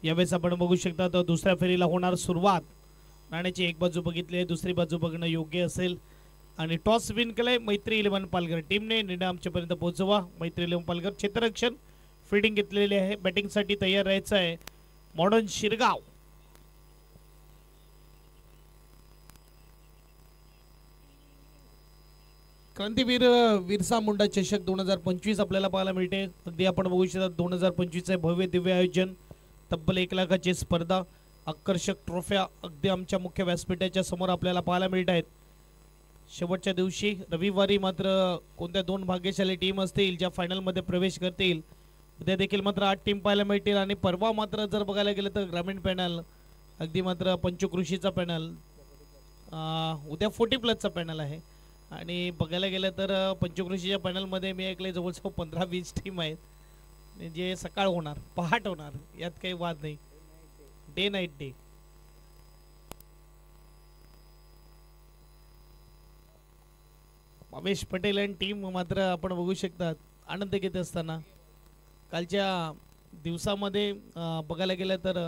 यावेळेस आपण बघू शकता तर दुसऱ्या फेरीला होणार सुरुवात. नाण्याची एक बाजू बघितली आहे, दुसरी बाजू बघणं योग्य असेल. आणि टॉस विन केलंय मैत्री 11 पालघर टीमने. निर्णय आमच्यापर्यंत पोहोचवा. मैत्री 11 पालघर क्षेत्ररक्षण फिल्डिंग घेतलेली आहे. बॅटिंगसाठी तयार राहायचं आहे मॉडर्न शिरगाव. क्रांतीवीर बिरसा मुंडा चषक 2025 आपल्याला पाहायला मिळते. अगदी आपण बघू शकता 2025 चे भव्य दिव्य आयोजन, तब्बल 1 लाखाची स्पर्धा, आकर्षक ट्रॉफ्या अगदी आमच्या मुख्य व्यासपीठाच्या समोर आपल्याला पाहायला मिळत आहेत. शेवटच्या दिवशी रविवारी मात्र कोणत्या 2 भाग्यशाली टीम असतील ज्या फायनलमध्ये प्रवेश करतील. उद्या देखील मात्र 8 टीम पाहायला मिळतील. आणि परवा मात्र जर बघायला गेलं तर ग्रामीण पॅनल, अगदी मात्र पंचकृषीचा पॅनल, उद्या 40+ पॅनल आहे. आणि बघायला गेलं तर पंचकृषीच्या पॅनलमध्ये मी ऐकले जवळजवळ 15-20 टीम आहेत जे सकाळ होणार, पहाट होणार, यात काही वाद नाही. Day night day. Umesh Patel आणि टीम मात्र आपण बघू शकतात आनंद घेत असताना. कालच्या दिवसामध्ये बघायला गेलं तर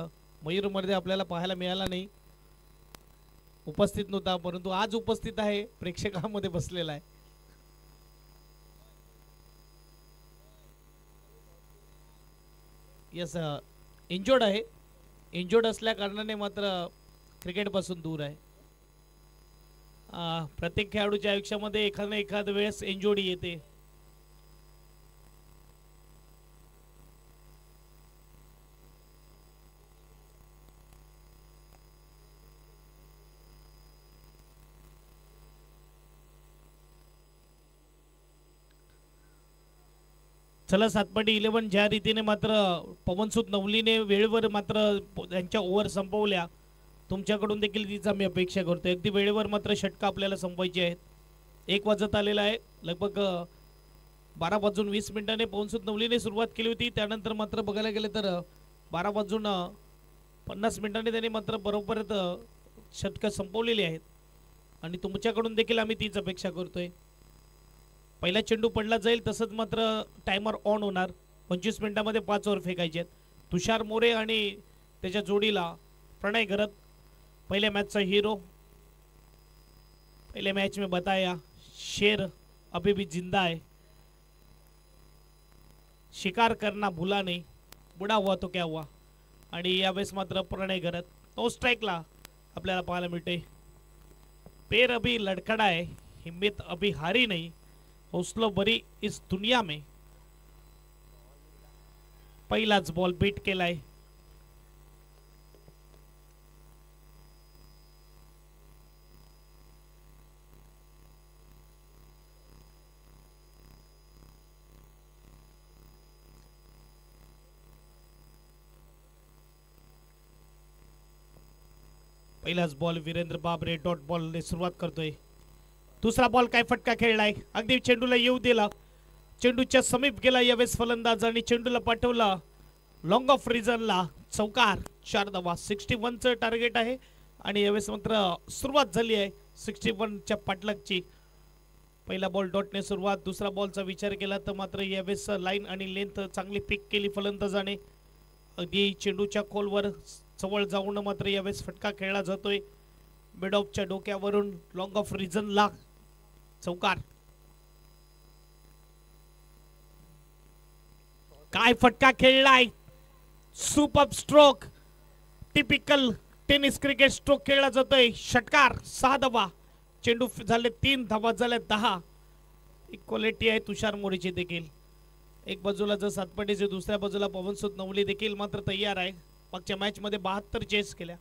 मयूरमध्ये आपल्याला पाहायला मिळाला नाही, उपस्थित नव्हता, परंतु आज उपस्थित आहे, प्रेक्षकांमध्ये बसलेला आहे. यस, इंजोर्ड आहे. इंजोर्ड असल्या कारणाने मात्र क्रिकेट पासून दूर आहे. प्रत्येक खेळाडूच्या आयुष्यामध्ये एखाद वेळेस इंजोर्ड येते. चला सातपाटी 11 ज्या रीतीने मात्र पवनसुत नवलीने वेळेवर मात्र त्यांच्या ओव्हर संपवल्या, तुमच्याकडून देखील तीच आम्ही अपेक्षा करतोय. अगदी वेळेवर मात्र षटका आपल्याला संपवायची आहेत. 1 वाजत आलेला आहे. लगभग 12:20 पवनसुत नवलीने सुरुवात केली होती. त्यानंतर मात्र बघायला गेले तर 12:50 त्यांनी मात्र बरोबर षटकं संपवलेली आहेत. आणि तुमच्याकडून देखील आम्ही तीच अपेक्षा करतोय. पहिला चेंडू पडला जाईल तसंच मात्र टायमर ऑन होणार. 25 मिनिटांमध्ये 5 ओव्हर फेकायचे आहेत. तुषार मोरे आणि त्याच्या जोडीला प्रणय घरत, पहले मैच का हीरो, पहले मैच में बताया शेर अभी भी जिंदा है, शिकार करना भूला नहीं, बुढ़ा हुआ तो क्या हुआ. आणि यावेळेस मात्र प्रणय घरत तो स्ट्राइकला आपल्याला पाहायला मिळते. पैर अभी लड़खड़ा है, हिम्मत अभी हारी नहीं, हौसलो भरी इस दुनिया में. पहिलाच बॉल बीट केलाय. पहिलाच बॉल वीरेंद्र बाबरे डॉट बॉल ने सुरुवात करतोय. दुसरा बॉल काय फटका खेळलाय, अगदी चेंडूला येऊ दिला, चेंडूच्या समीप गेला यावेळेस फलंदाज आणि चेंडूला पाठवला लॉंग ऑफ रिजनला. चौकार, 4 धावा, 61चं टार्गेट आहे. आणि यावेळेस मात्र सुरुवात झाली आहे 61च्या पाठलागची. पहिला बॉल डॉटने सुरुवात. दुसरा बॉलचा विचार केला तर मात्र यावेळेस लाईन आणि लेंथ चांगली पिक केली फलंदाजाने. अगदी चेंडूच्या खोलवर जवळ जाऊन मात्र यावेळेस फटका खेळला जातोय. मिड ऑफच्या डोक्यावरून लॉंग ऑफ रिजनला चौकार. काय फटका खेळलाय, super stroke, typical tennis cricket stroke खेळला जातोय. षटकार, 6 धावा, चेंडू झाले 3 धावा झाले 10. इक्वालिटी आहे तुषार मोरेची देखील. एक बाजूला जर सातपाटीचे, दुसऱ्या बाजूला पवनसुत नवली देखील मात्र तयार आहे. मागच्या मॅच मध्ये 72 चेस केल्या.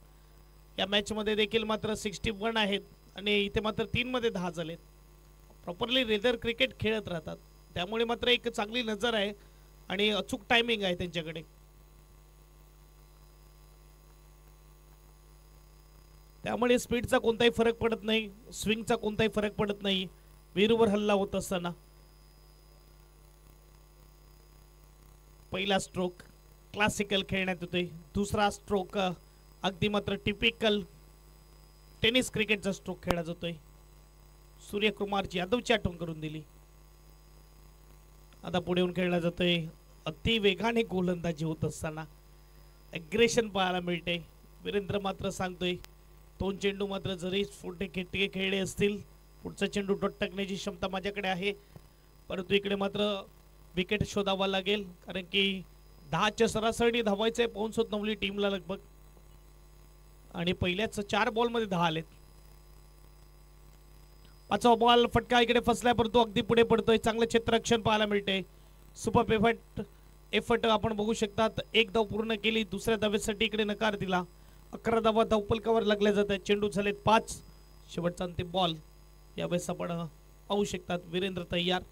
या मॅच मध्ये देखील मात्र 61 आहेत आणि इथे मात्र 3 मध्ये 10 झालेत. प्रॉपरली रेदर क्रिकेट खेळत राहतात, त्यामुळे मात्र एक चांगली नजर आहे आणि अचूक टायमिंग आहे त्यांच्याकडे. त्यामुळे स्पीडचा कोणताही फरक पडत नाही, स्विंगचा कोणताही फरक पडत नाही वीरूवर हल्ला होत असताना. पहिला स्ट्रोक क्लासिकल खेळण्यात होते, दुसरा स्ट्रोक अगदी मात्र टिपिकल टेनिस क्रिकेटचा स्ट्रोक खेळला जातोय. सूर्यकुमार यादवची आठवण करून दिली. आता पुढे येऊन खेळला जातोय. अति वेगाने गोलंदाजी होत असताना अग्रेशन पाहायला मिळते. वीरेंद्र मात्र सांगतोय 2 चेंडू मात्र जरी फोटे खेटके खेळले असतील पुढचा चेंडू डॉट टाकण्याची क्षमता माझ्याकडे आहे, परंतु इकडे मात्र विकेट शोधावा लागेल कारण की 10च्या सरासरी धावायचे पाऊस होत नवली टीमला लगभग आणि पहिल्याच 4 बॉलमध्ये 10 आलेत. 5वा बॉल फटका इकडे फसलाय परंतु अगदी पुढे पडतोय. चांगलं क्षेत्ररक्षण पाहायला मिळते. सुपर एफर्ट आपण बघू शकतात. एक धाव पूर्ण केली. दुसऱ्या धावेसाठी इकडे नकार दिला. 11 धावा धावपलकावर लागल्या जातात. चेंडू झालेत 5. शेवटचा अंतिम बॉल यावेळेस आपण पाहू शकतात. वीरेंद्र तयार.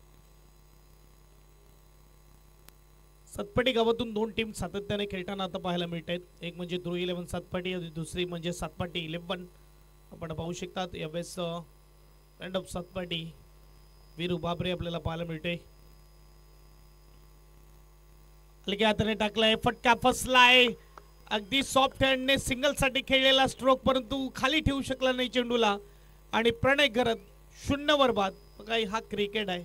सातपाटी गावातून 2 टीम सातत्याने खेळताना आता पाहायला मिळत आहेत. एक म्हणजे ध्रुव 11 सातपाटी आणि दुसरी म्हणजे सातपाटी 11. आपण पाहू शकतात यावेळेस रँडम सातपाटी वीरू बाबरे आपल्याला पाहायला मिळते. हलक्या हाताने टाकलाय. फटका फसलाय. अगदी सॉफ्ट हँडने सिंगल साठी खेळलेला स्ट्रोक परंतु खाली ठेवू शकला नाही चेंडूला आणि प्रणय घरत 0 वर बाद. काही हा क्रिकेट आहे.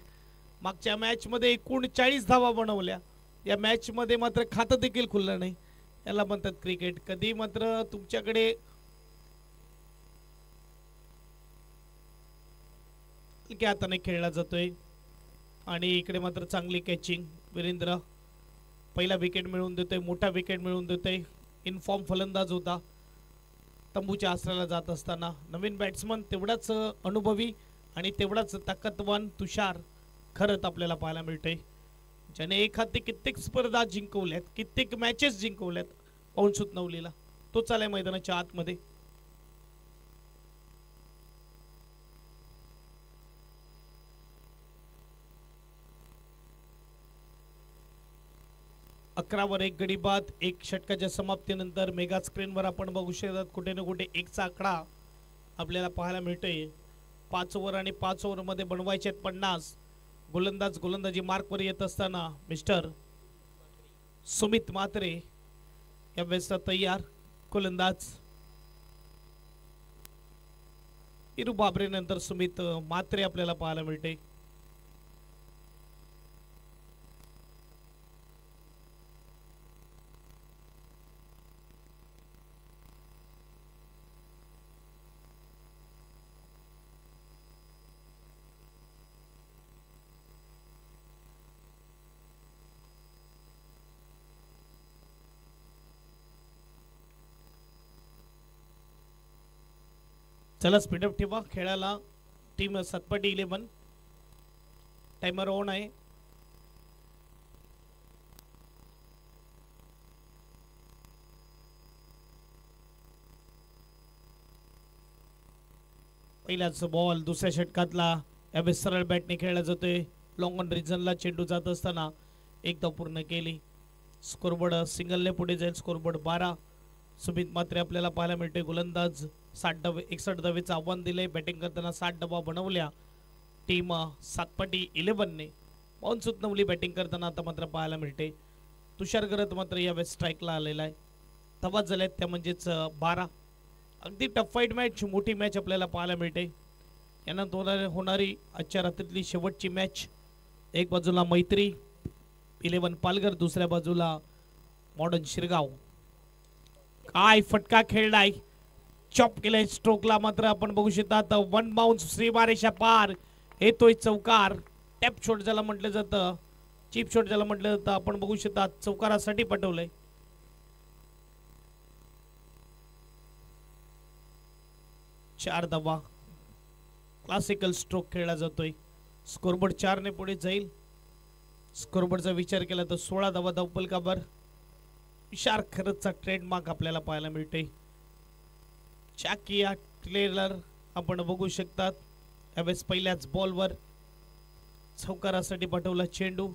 मागच्या मॅच मध्ये 39 धावा बनवल्या. या मॅच मध्ये मात्र खातं देखील खुललं नाही. याला म्हणतात क्रिकेट. कधी मात्र तुमच्याकडे हलक्या हाताने खेळला जातोय आणि इकडे मात्र चांगली कॅचिंग. वीरेंद्र पहिला विकेट मिळवून देतोय. मोठा विकेट मिळवून देतोय. इनफॉर्म फलंदाज होता. तंबूच्या आसऱ्याला जात असताना नवीन बॅट्समन तेवढाच अनुभवी आणि तेवढाच ताकदवान तुषार खरत आपल्याला पाहायला मिळतोय, ज्याने एखादी कित्येक स्पर्धा जिंकवल्यात, कित्येक मॅचेस जिंकवल्यात. पाऊन सुतनवलीला तो चालाय मैदानाच्या आतमध्ये. अकरावर 1 गडी बाद. 1 षटकाच्या समाप्तीनंतर मेगा स्क्रीनवर आपण बघू शकतात कुठे ना कुठे 1चा आकडा आपल्याला पाहायला मिळतोय. 5 ओव्हर आणि 5 ओव्हर मध्ये बनवायचे 50. गोलंदाज गोलंदाजी मार्कवर येत असताना मिस्टर सुमित मात्रे यावेळेस तयार. गोलंदाज वीरू बाबरे नंतर सुमित मात्रे आपल्याला पाहायला मिळते. चला स्पीडअप ठेवा खेळाला. टीम सातपाटी 11 टाइमर ऑन आहे. पहिलाच बॉल दुसऱ्या षटकातला. यावेळेस सरळ बॅटने खेळला जातोय. लॉंग ऑन रिजनला चेंडू जात असताना 1 धाव पूर्ण केली. स्कोरबोर्ड सिंगलने पुढे जाईल. स्कोरबोर्ड 12. सुमित मात्रे आपल्याला पाहायला मिळते. गोलंदाज 61 धावेचं आव्हान दिले. बॅटिंग करताना 60 धावा बनवल्या. टीम सातपाटी 11 ने पाऊन सुतनवली बॅटिंग करताना आता मात्र पाहायला मिळते. तुषार गरत मात्र यावेळेस स्ट्राईकला आलेला आहे. धावा झाल्यात त्या म्हणजेच 12. अगदी टफ फाईट मॅच, मोठी मॅच आपल्याला पाहायला मिळते. यानंतर होणारी आजच्या रात्रीतली शेवटची मॅच. एक बाजूला मैत्री 11 पालघर, दुसऱ्या बाजूला मॉडर्न शिरगाव. काय फटका खेळलाय. चॉप केलाय स्ट्रोकला मात्र आपण बघू शकतात. 1 बाउन्स श्रीमारेषा पार. येतोय चौकार. टॅप शॉट ज्याला म्हटलं जातं, चीप शॉट ज्याला म्हटलं जातं, आपण बघू शकतात चौकारासाठी पाठवलंय. चार धावा. क्लासिकल स्ट्रोक खेळला जातोय. स्कोरबोर्ड 4 ने पुढे जाईल. स्कोरबोर्डचा विचार केला तर 16 धावा धावपलकावर. विशार खरंचचा ट्रेडमार्क आपल्याला पाहायला मिळते. चाकिया ट्रेलर आपण बघू शकतात. यावेळेस पहिल्याच बॉलवर चौकारासाठी पाठवला चेंडू.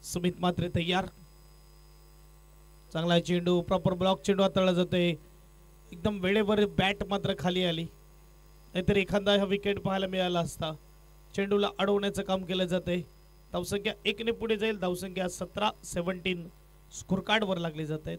सुमित मात्रे तयार. चांगला चेंडू, प्रॉपर ब्लॉक चेंडू हाताळला जातोय. एकदम वेळेवर बॅट मात्र खाली आली, नाहीतर एखादा हा विकेट पाहायला मिळाला असता. चेंडूला अडवण्याचं काम केलं जाते. धावसंख्या 1 ने पुढे जाईल. धावसंख्या 17 स्कोर कार्ड वर लागली जात आहेत.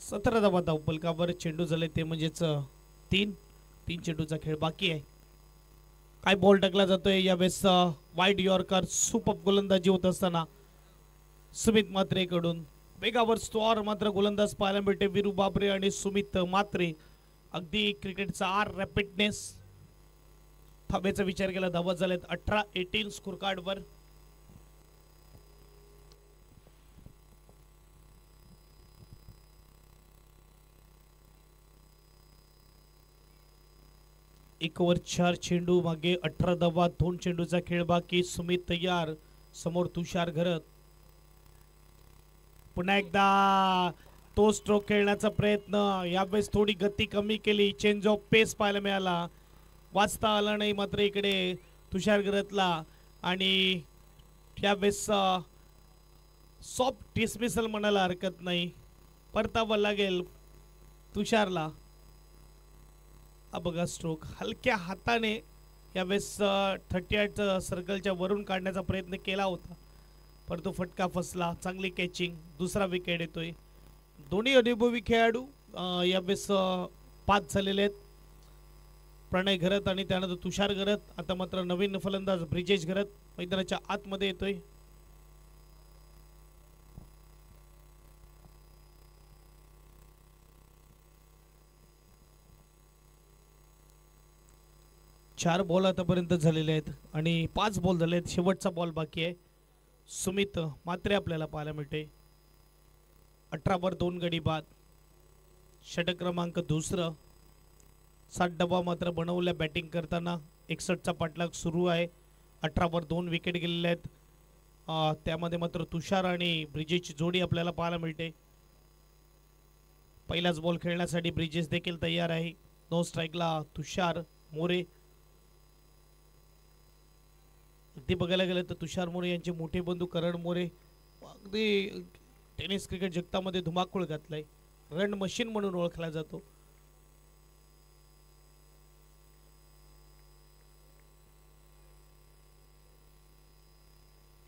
17 धावा धावपलकावर चेंडू झाले ते म्हणजेच तीन चेंडूचा खेळ बाकी आहे. काय बॉल टाकला जातोय यावेळेस वाईड यॉर्कर सुपर गोलंदाजी होत असताना सुमित म्हात्रे कडून वेगावर स्टॉर मात्र गोलंदाज पाहायला मिळते वीरू बाबरे आणि सुमित म्हात्रे. अगदी क्रिकेटचा रॅपिडनेस धाब्याचा विचार केला धावा झालेत 18 स्कोर कार्ड वर. एक ओव्हर 4 चेंडू मागे 18 धावा 2 चेंडूचा खेळ बाकी. सुमित तयार समोर तुषार घरत. पुन्हा एकदा तो स्ट्रोक खेळण्याचा प्रयत्न यावेळेस थोडी गती कमी केली. चेंज ऑफ पेस पाहायला मिळाला वाचता आला नाही मात्र इकडे तुषार घरतला आणि यावेळेस सॉफ्ट डिसमिसल म्हणायला हरकत नाही परतावं लागेल तुषारला. बघा स्ट्रोक हलक्या हाताने यावेळेस 38 सर्कलच्या वरून काढण्याचा प्रयत्न केला होता पण तो फटका फसला. चांगली कॅचिंग दुसरा विकेट येतोय. दोन्ही अनुभवी खेळाडू यावेळेस 5 झालेले आहेत. प्रणय घरत आणि त्यानंतर तुषार घरत. आता मात्र नवीन फलंदाज ब्रिजेश घरत मैदानाच्या आतमध्ये येतोय. चार बॉल आतापर्यंत झालेले आहेत आणि 5 बॉल झाले आहेत. शेवटचा बॉल बाकी आहे. सुमित म्हात्रे आपल्याला पाहायला मिळते 18 वर 2 गडी बाद. षटक क्रमांक दुसरं. 7 डबा मात्र बनवल्या बॅटिंग करताना. 61चा पाठलाग सुरू आहे. 18 वर 2 विकेट गेलेले आहेत. त्यामध्ये मात्र तुषार आणि ब्रिजेशची जोडी आपल्याला पाहायला मिळते. पहिलाच बॉल खेळण्यासाठी ब्रिजेश देखील तयार आहे. नो स्ट्राईकला तुषार मोरे. अगदी बघायला गेलं तर तुषार मोरे यांचे मोठे बंधू करण मोरे अगदी टेनिस क्रिकेट जगतामध्ये धुमाकूळ घातलाय. रन मशीन म्हणून ओळखला जातो.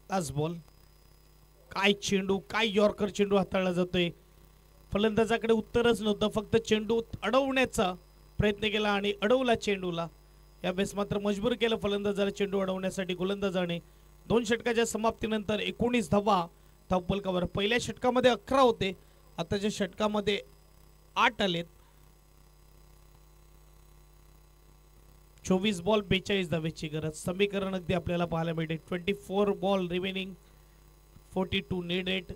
Last ball. काय चेंडू काय यॉर्कर चेंडू हाताळला जातोय. फलंदाजाकडे उत्तरच नव्हतं फक्त चेंडू अडवण्याचा प्रयत्न केला आणि अडवला चेंडूला. यावेळेस मात्र मजबूर केलं फलंदाजाला चेंडू अडवण्यासाठी गोलंदाजाने. 2 षटकाच्या समाप्तीनंतर 19 धावा धावपलकावर. पहिल्या षटकामध्ये 11 होते आताच्या षटकामध्ये 8 आलेत. 24 बॉल 42 धावेची गरज. समीकरण अगदी आपल्याला पाहायला मिळते. 24 बॉल रिमेनिंग 42 नीडेड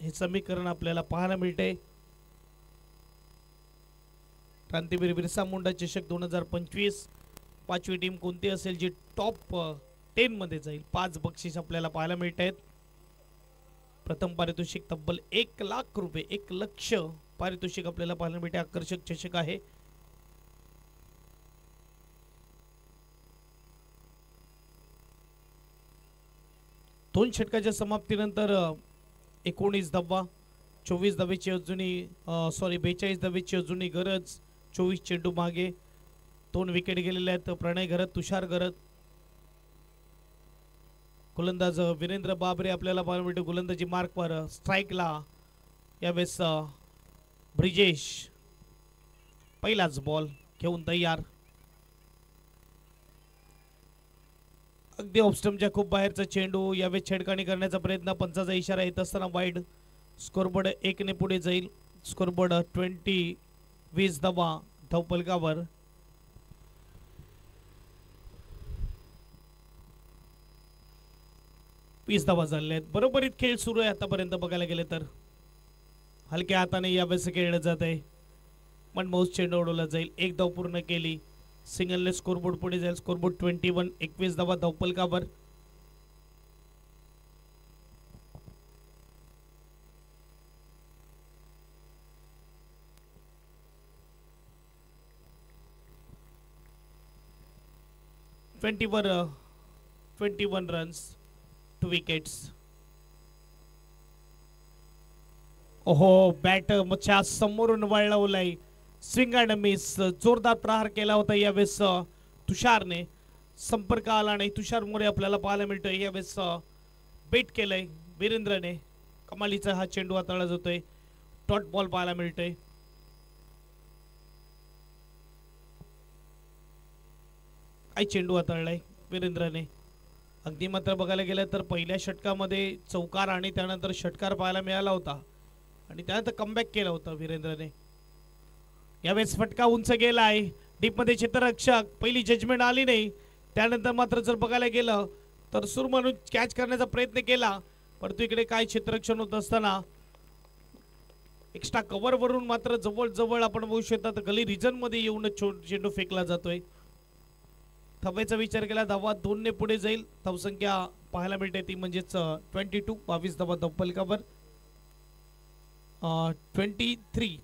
हे समीकरण आपल्याला पाहायला मिळते. क्रांतीवीर बिरसा मुंडा चषक 2025 5वी टीम कोणती असेल जी टॉप 10 मध्ये जाईल. 5 बक्षीस आपल्याला पाहायला मिळत आहेत. प्रथम पारितोषिक तब्बल 1 लाख रुपये 1 लक्ष पारितोषिक आपल्याला पाहायला मिळते. आकर्षक चषक आहे. दोन षटकाच्या समाप्तीनंतर 19 धावा 24 धावेची अजूनही 42 धावेची अजूनही गरज. 24 चेंडू मागे 2 विकेट गेलेले आहेत. प्रणय घरत तुषार घरत. गोलंदाज वीरेंद्र बाबरे आपल्याला पाहायला मिळते गोलंदाजी मार्कवर. स्ट्राईकला यावेळेस ब्रिजेश. पहिलाच बॉल घेऊन तयार. अगदी ऑफस्टमच्या खूप बाहेरचा चेंडू. यावेळेस छेडखानी करण्याचा प्रयत्न. पंचाचा इशारा येत असताना वाईड. स्कोरबोर्ड 1 ने पुढे जाईल. स्कोरबोर्ड 20 धावा धावपलकावर. वीस धावा झाले आहेत. बरोबरीत खेळ सुरू आहे आतापर्यंत बघायला गेले तर. हलक्या हाताने यावेळेस खेळलं जात आहे. मनमोहन चेंडू उडवला जाईल. 1 धाव पूर्ण केली. सिंगलने स्कोरबोर्ड पुढे जाईल. स्कोरबोर्ड 21 21 धावा धावपलकावर. वर 21 रन्स 2 विकेट्स. ओहो बॅट मच्छा समोरून वळवलाय. Swing and miss. जोरदार प्रहार केला होता यावेळेस तुषारने. संपर्क आला नाही. तुषार मोरे आपल्याला पाहायला मिळतोय. यावेळेस बेट केलंय वीरेंद्रने. कमालीचा हा चेंडू हाताळला जातोय. डॉट बॉल पाहायला मिळतोय. काय चेंडू हाताळलाय वीरेंद्रने. अगदी मात्र बघायला गेलं तर पहिल्या षटकामध्ये चौकार आणि त्यानंतर षटकार पाहायला मिळाला होता आणि त्यानंतर कमबॅक केला होता वीरेंद्रने. यावेळेस फटका उंच गेला आहे डीपमध्ये क्षेत्ररक्षक, पहिली जजमेंट आली नाही. त्यानंतर मात्र जर बघायला गेलं तर सुर म्हणून कॅच करण्याचा प्रयत्न केला, परंतु इकडे काय क्षेत्ररक्षण होत असताना एक्स्ट्रा कव्हर वरून मात्र जवळ जवळ आपण बघू शकता गली रिजन मध्ये येऊन चेंडू फेकला जातोय. थब्याचा विचार केला धावा 2 ने पुढे जाईल. धावसंख्या पाहायला मिळते ती म्हणजेच 22, 22 धावा धावफलकावर. 23,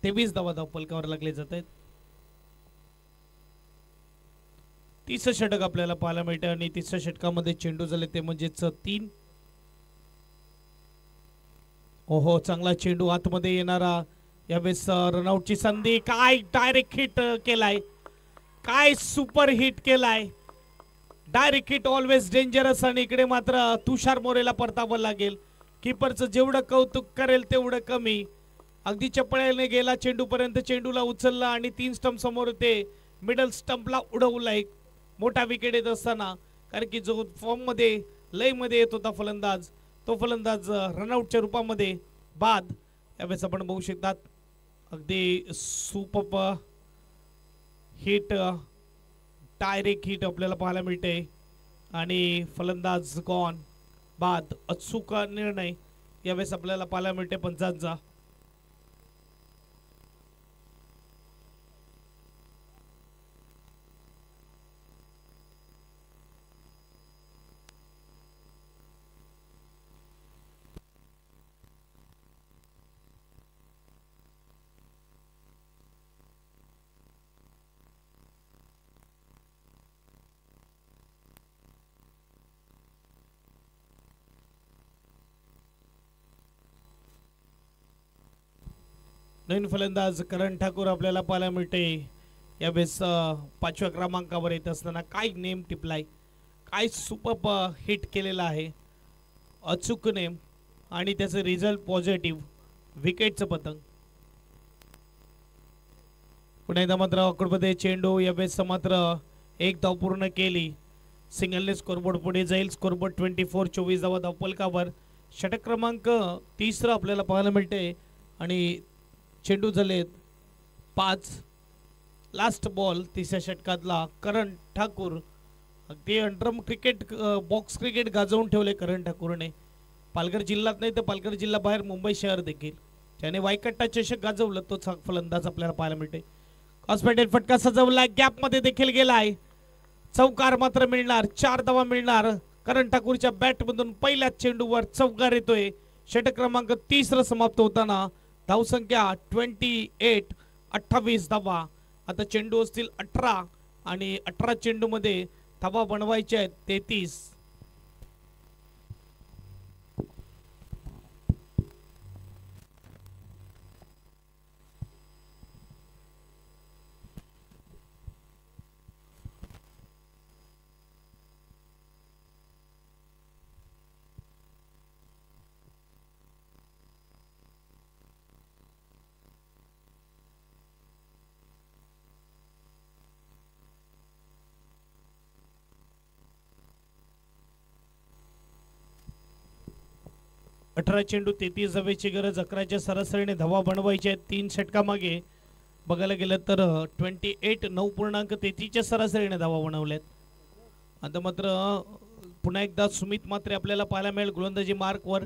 23 धावा धावफलकावर लागले जात आहेत. 30 षटक आपल्याला पाहायला मिळते आणि 30 षटकामध्ये चेंडू झाले ते म्हणजेच 3. ओहो, चांगला चेंडू आतमध्ये येणारा. यावेळेस रनआउटची संधी. काय डायरेक्ट हिट केलाय, काय सुपर हिट केलाय. Direct hit always dangerous. आणि इकडे मात्र तुषार मोरेला परतावं लागेल. कीपरचं जेवढं कौतुक करेल तेवढं कमी. अगदी चपळ्याने गेला चेंडू पर्यंत, चेंडूला उचलला आणि 3 स्टंप समोर ते मिडल स्टंपला उडवलाय. मोठा विकेट येत असताना, कारण की जो फॉर्म मध्ये लय मध्ये येत होता फलंदाज, तो फलंदाज रनआउटच्या रूपामध्ये बाद. यावेळेस आपण बघू शकतात अगदी सुपर हिट, डायरेक्ट हिट आपल्याला पाहायला मिळते आणि फलंदाज गॉन बाद. अचूक निर्णय यावेळेस आपल्याला पाहायला मिळते पंचांचा. नवीन फलंदाज करण ठाकूर आपल्याला पाहायला मिळते. यावेळेस 5व्या क्रमांकावर येत असताना काय नेम टिपलाय, काय सुपर हिट केलेला आहे. अचूक नेम आणि त्याचं रिझल्ट पॉझिटिव्ह. विकेटचं पतंग. पुन्हा एकदा मात्र ऑकवर्डमध्ये चेंडू. यावेळेस मात्र 1 धाव पूर्ण केली. सिंगलने स्कोरबोर्ड पुढे जाईल. स्कोरबोर्ड 24, 24 धावा धावफलकावर. षटक क्रमांक 30 आपल्याला पाहायला मिळते आणि चेंडू झालेत 5. लास्ट बॉल 30व्या षटकातला. करण ठाकूर अगदी अंडरम क्रिकेट, बॉक्स क्रिकेट गाजवून ठेवले करण ठाकूरने. पालघर जिल्ह्यात नाही तर पालघर जिल्हा बाहेर मुंबई शहर देखील त्याने वायकट्टा चषक गाजवलं. तोच फलंदाज आपल्याला पाहायला मिळते. हॉस्पिटल फटका सजवला, गॅप मध्ये देखील गेलाय. चौकार मात्र मिळणार, 4 धावा मिळणार. करण ठाकूरच्या बॅट मधून पहिल्याच चेंडूवर चौकार येतोय. षटक क्रमांक 30 समाप्त होताना धावसंख्या 28, 28 धावा. आता चेंडू असतील 18 आणि 18 चेंडू मध्ये धावा बनवायचे आहेत 33. चेंडू 33 धावेची गरज. 11च्या सरासरीने धावा बनवायचे आहेत 3 षटकामागे. बघायला गेलं तर 28, 9.33च्या सरासरीने धावा बनवल्यात. आता मात्र पुन्हा एकदा सुमित मात्रे आपल्याला पाहायला मिळेल गोलंदाजी मार्कवर.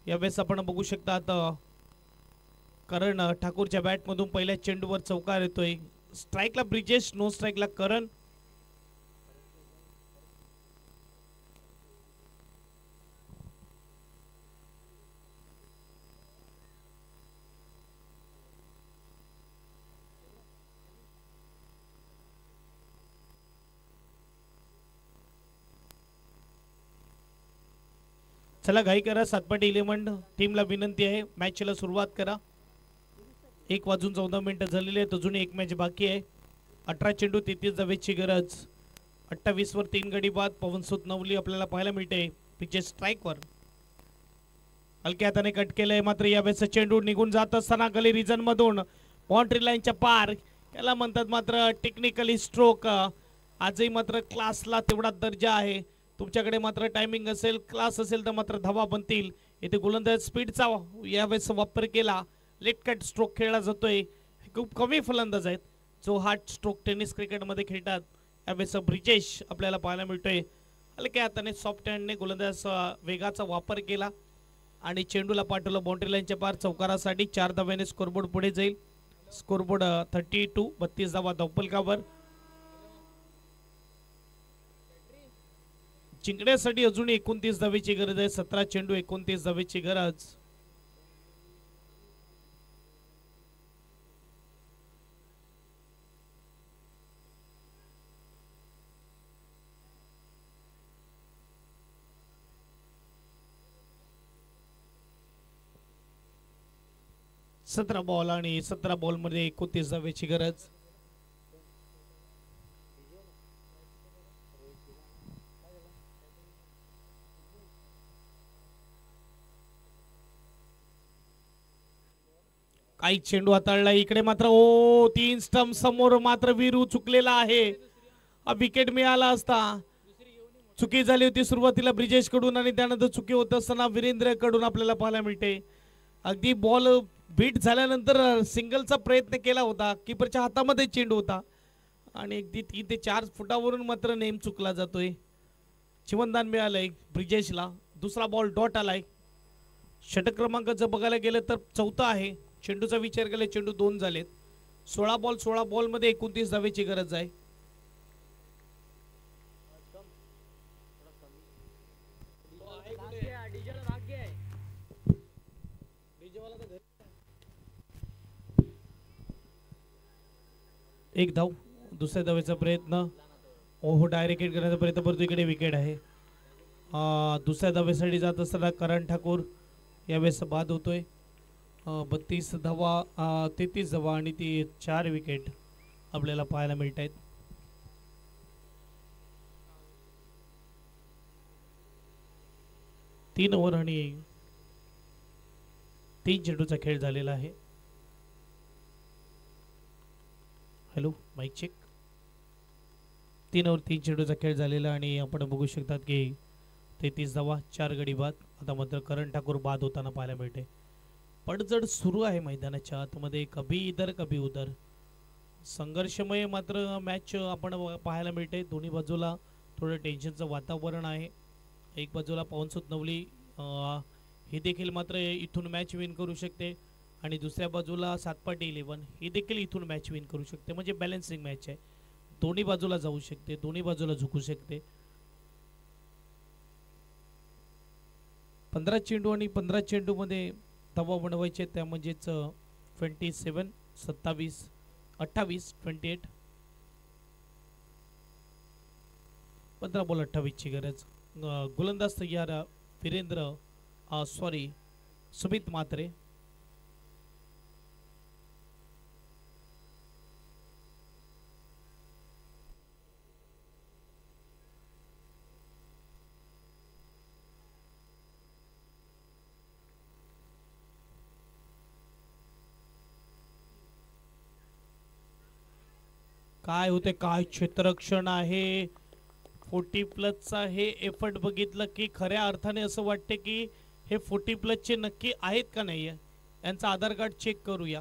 यावेळेस आपण बघू शकता आता करण ठाकूरच्या बॅटमधून पहिल्या चेंडूवर चौकार येतोय. स्ट्राईकला ब्रिजेश, नो स्ट्राईकला करण. चला घाई करा, सातपाटी 11 टीमला विनंती आहे मॅचला सुरुवात करा. 1:14 झालेले आहेत, अजून एक मॅच बाकी आहे. 18 चेंडू 33 धावेची गरज. 28 वर 3 गडी बाद. पवनसुत नवली आपल्याला पाहायला मिळते पिचे स्ट्राईकवर. हलक्या हाताने कट केलंय, मात्र यावेळेस चेंडू निघून जात असताना गली रिजन मधून बाउंड्री लाईनच्या पार त्याला म्हणतात मात्र टेक्निकली स्ट्रोक. आजही मात्र क्लासला तेवढा दर्जा आहे. तुमच्याकडे मात्र टायमिंग असेल, क्लास असेल तर मात्र धावा बनतील. इथे गोलंदाज स्पीडचा यावेळेस वापर केला. लेट कट स्ट्रोक खेळला जातोय. खूप कमी फलंदाज आहेत जो हार्ट स्ट्रोक टेनिस क्रिकेटमध्ये खेळतात. यावेळेस ब्रिजेश आपल्याला पाहायला मिळतोय. हलक्या हाताने सॉफ्ट हँडने गोलंदाज वेगाचा वापर केला आणि चेंडूला पाठवलं बाउंड्री लाईनच्या पार चौकारासाठी. 4 धाव्याने स्कोरबोर्ड पुढे जाईल. स्कोरबोर्ड 32, 32 धावा धावफलकावर. जिंकण्यासाठी अजून 29 धावेची गरज आहे. 17 चेंडू 29 धावेची गरज. सतरा बॉल आणि 17 बॉल मध्ये 29 धावेची गरज. काही चेंडू हाताळला इकडे मात्र ओ 3 स्टंप समोर मात्र वीरू चुकलेला आहे. विकेट मिळाला असता. चुकी झाली होती सुरुवातीला ब्रिजेश कडून आणि त्यानंतर चुकी होत असताना वीरेंद्र कडून आपल्याला पाहायला मिळते. अगदी बॉल बीट झाल्यानंतर सिंगलचा प्रयत्न केला होता. कीपरच्या हातामध्ये चेंडू होता आणि अगदी 3 ते 4 फुटावरून मात्र नेम चुकला जातोय. जीवनदान मिळालंय ब्रिजेशला. दुसरा बॉल डॉट आलाय. षटक क्रमांक जर बघायला गेलं तर 4था आहे. चेंडूचा विचार केला चेंडू 2 झालेत. 16 बॉल मध्ये 29 धावेची गरज आहे. एक धाव. दुसऱ्या धावेचा प्रयत्न. ओहो डायरेक्ट हिट करण्याचा प्रयत्न परंतु इकडे विकेट आहे. दुसऱ्या धावेसाठी जात असताना करण ठाकूर यावेळेस बाद होतोय. 32 धावा 33 धावा आणि ती 4 विकेट आपल्याला पाहायला मिळत आहेत. तीन ओव्हर आणि 3 चेंडूचा खेळ झालेला आहे. Hello mike check. 3 ओव्हर 3 चेंडूचा खेळ झालेला आणि आपण बघू शकतात की 33 धावा 4 गडी बाद. आता मात्र करण ठाकूर बाद होताना पाहायला मिळते. पडझड सुरू आहे मैदानाच्या आतमध्ये. कभी इधर कभी उधर संघर्षमय मात्र मॅच आपण पाहायला मिळते. दोन्ही बाजूला थोडं टेन्शनचं वातावरण आहे. एक बाजूला पवनसुत नवली ही देखील मात्र इथून मॅच विन करू शकते आणि दुसऱ्या बाजूला सातपाटी 11 ही देखील इथून मॅच विन करू शकते. म्हणजे बॅलन्सिंग मॅच आहे. दोन्ही बाजूला जाऊ शकते, दोन्ही बाजूला झुकू शकते. 15 चेंडू आणि 15 चेंडू मध्ये धावा बनवायचे. त्या म्हणजेच 27, 27, 28, 28. 15 बॉल 28 ची गरज. गोलंदाज तयार वीरेंद्र सुमित मात्रे. काय होते, काय क्षेत्ररक्षण आहे 40+ हे एफर्ट बघितलं की खऱ्या अर्थाने असं वाटते की हे 40+ चे नक्की आहेत का नाही यांचा आधार कार्ड चेक करूया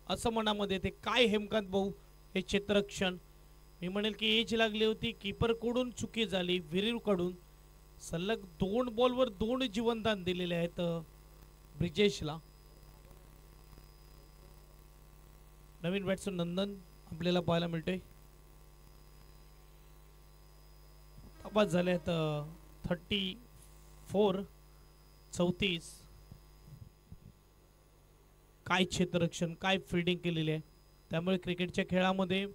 असं मनामध्ये ते. काय हेमकांत भाऊ हे क्षेत्ररक्षण. मी म्हणेल की एज लागली होती. कीपर कडून चुकी झाली. वीरू कडून सलग 2 बॉलवर 2 जीवनदान दिलेले आहेत ब्रिजेशला. नवीन बॅट्समन नंदन आपल्याला पाहायला मिळतोय. बाद झाल्यात 34, 34. काय क्षेत्ररक्षण, काय फिल्डिंग केलेली आहे. त्यामुळे क्रिकेटच्या खेळामध्ये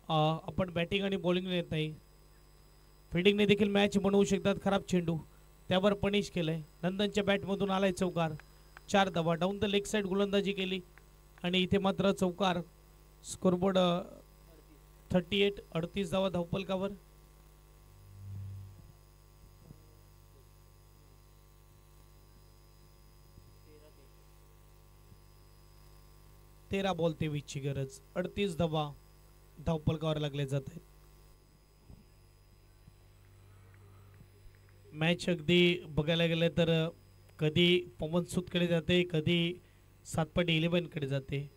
आपण बॅटिंग आणि बॉलिंग येत नाही. फिल्डिंगने देखील मॅच बनवू शकतात. खराब चेंडू त्यावर पनिश केलंय. नंदनच्या बॅटमधून आलाय चौकार. 4 धावा. डाऊन द लेग साइड गोलंदाजी केली आणि इथे मात्र चौकार. स्कोरबोर्ड 38, 38 धावा धावफलकावर. 13 बॉल 23 ची गरज. 38 धावा धावपलकावर लागले जात आहेत. मॅच अगदी बघायला गेलं तर कधी पवन सूदकडे जाते, कधी सातपाटी 11 कडे जाते.